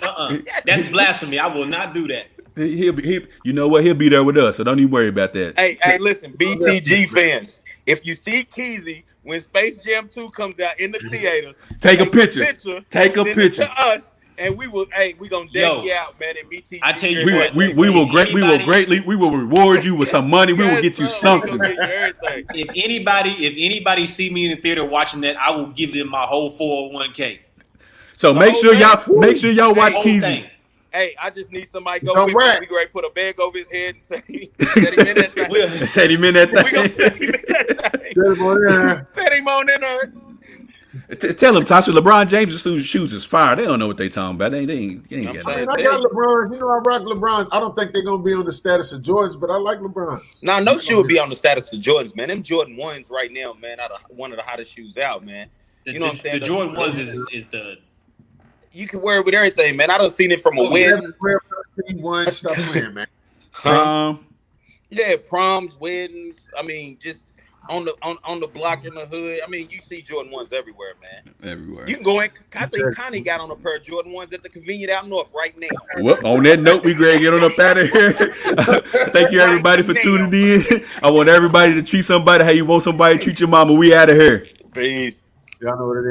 That's blasphemy. I will not do that. He'll be there with us. So don't even worry about that. Hey, listen, BTG fans. If you see Keezy when Space Jam 2 comes out in the theaters, take a picture. Take a picture to us. And we gonna deck you out, man. And BTG. I tell you we will reward you with some money. We will get you something. If anybody see me in the theater watching that, I will give them my whole 401k. So make sure y'all watch Keezy. Hey, I just need somebody to go with me. We going to put a bag over his head and say, set him in that thing. Set him in that thing. We going to set him in that thing. Set him on in there. Tell him, Tasha, LeBron James' shoes is fire. They don't know what they talking about. They ain't got I got LeBron. I rock LeBron's. I don't think they're gonna be on the status of Jordans, but I like LeBron's. No shoe would be on the status of Jordans, man. Them Jordan 1s right now, man, are one of the hottest shoes out, man. You know what I'm saying? The Jordan 1s is the. You can wear it with everything, man. I done seen it from a wedding. Stop playing, man. Yeah, proms, weddings. I mean, just on the block in the hood. I mean, you see Jordan 1s everywhere, man. Everywhere. You can go in. I think Connie got on a pair of Jordan 1s at the convenient out north right now. Well, on that note, we great get on up out of here. Thank you, everybody, for tuning in. I want everybody to treat somebody how you want somebody to treat your mama. We out of here. Peace. Y'all know what it is.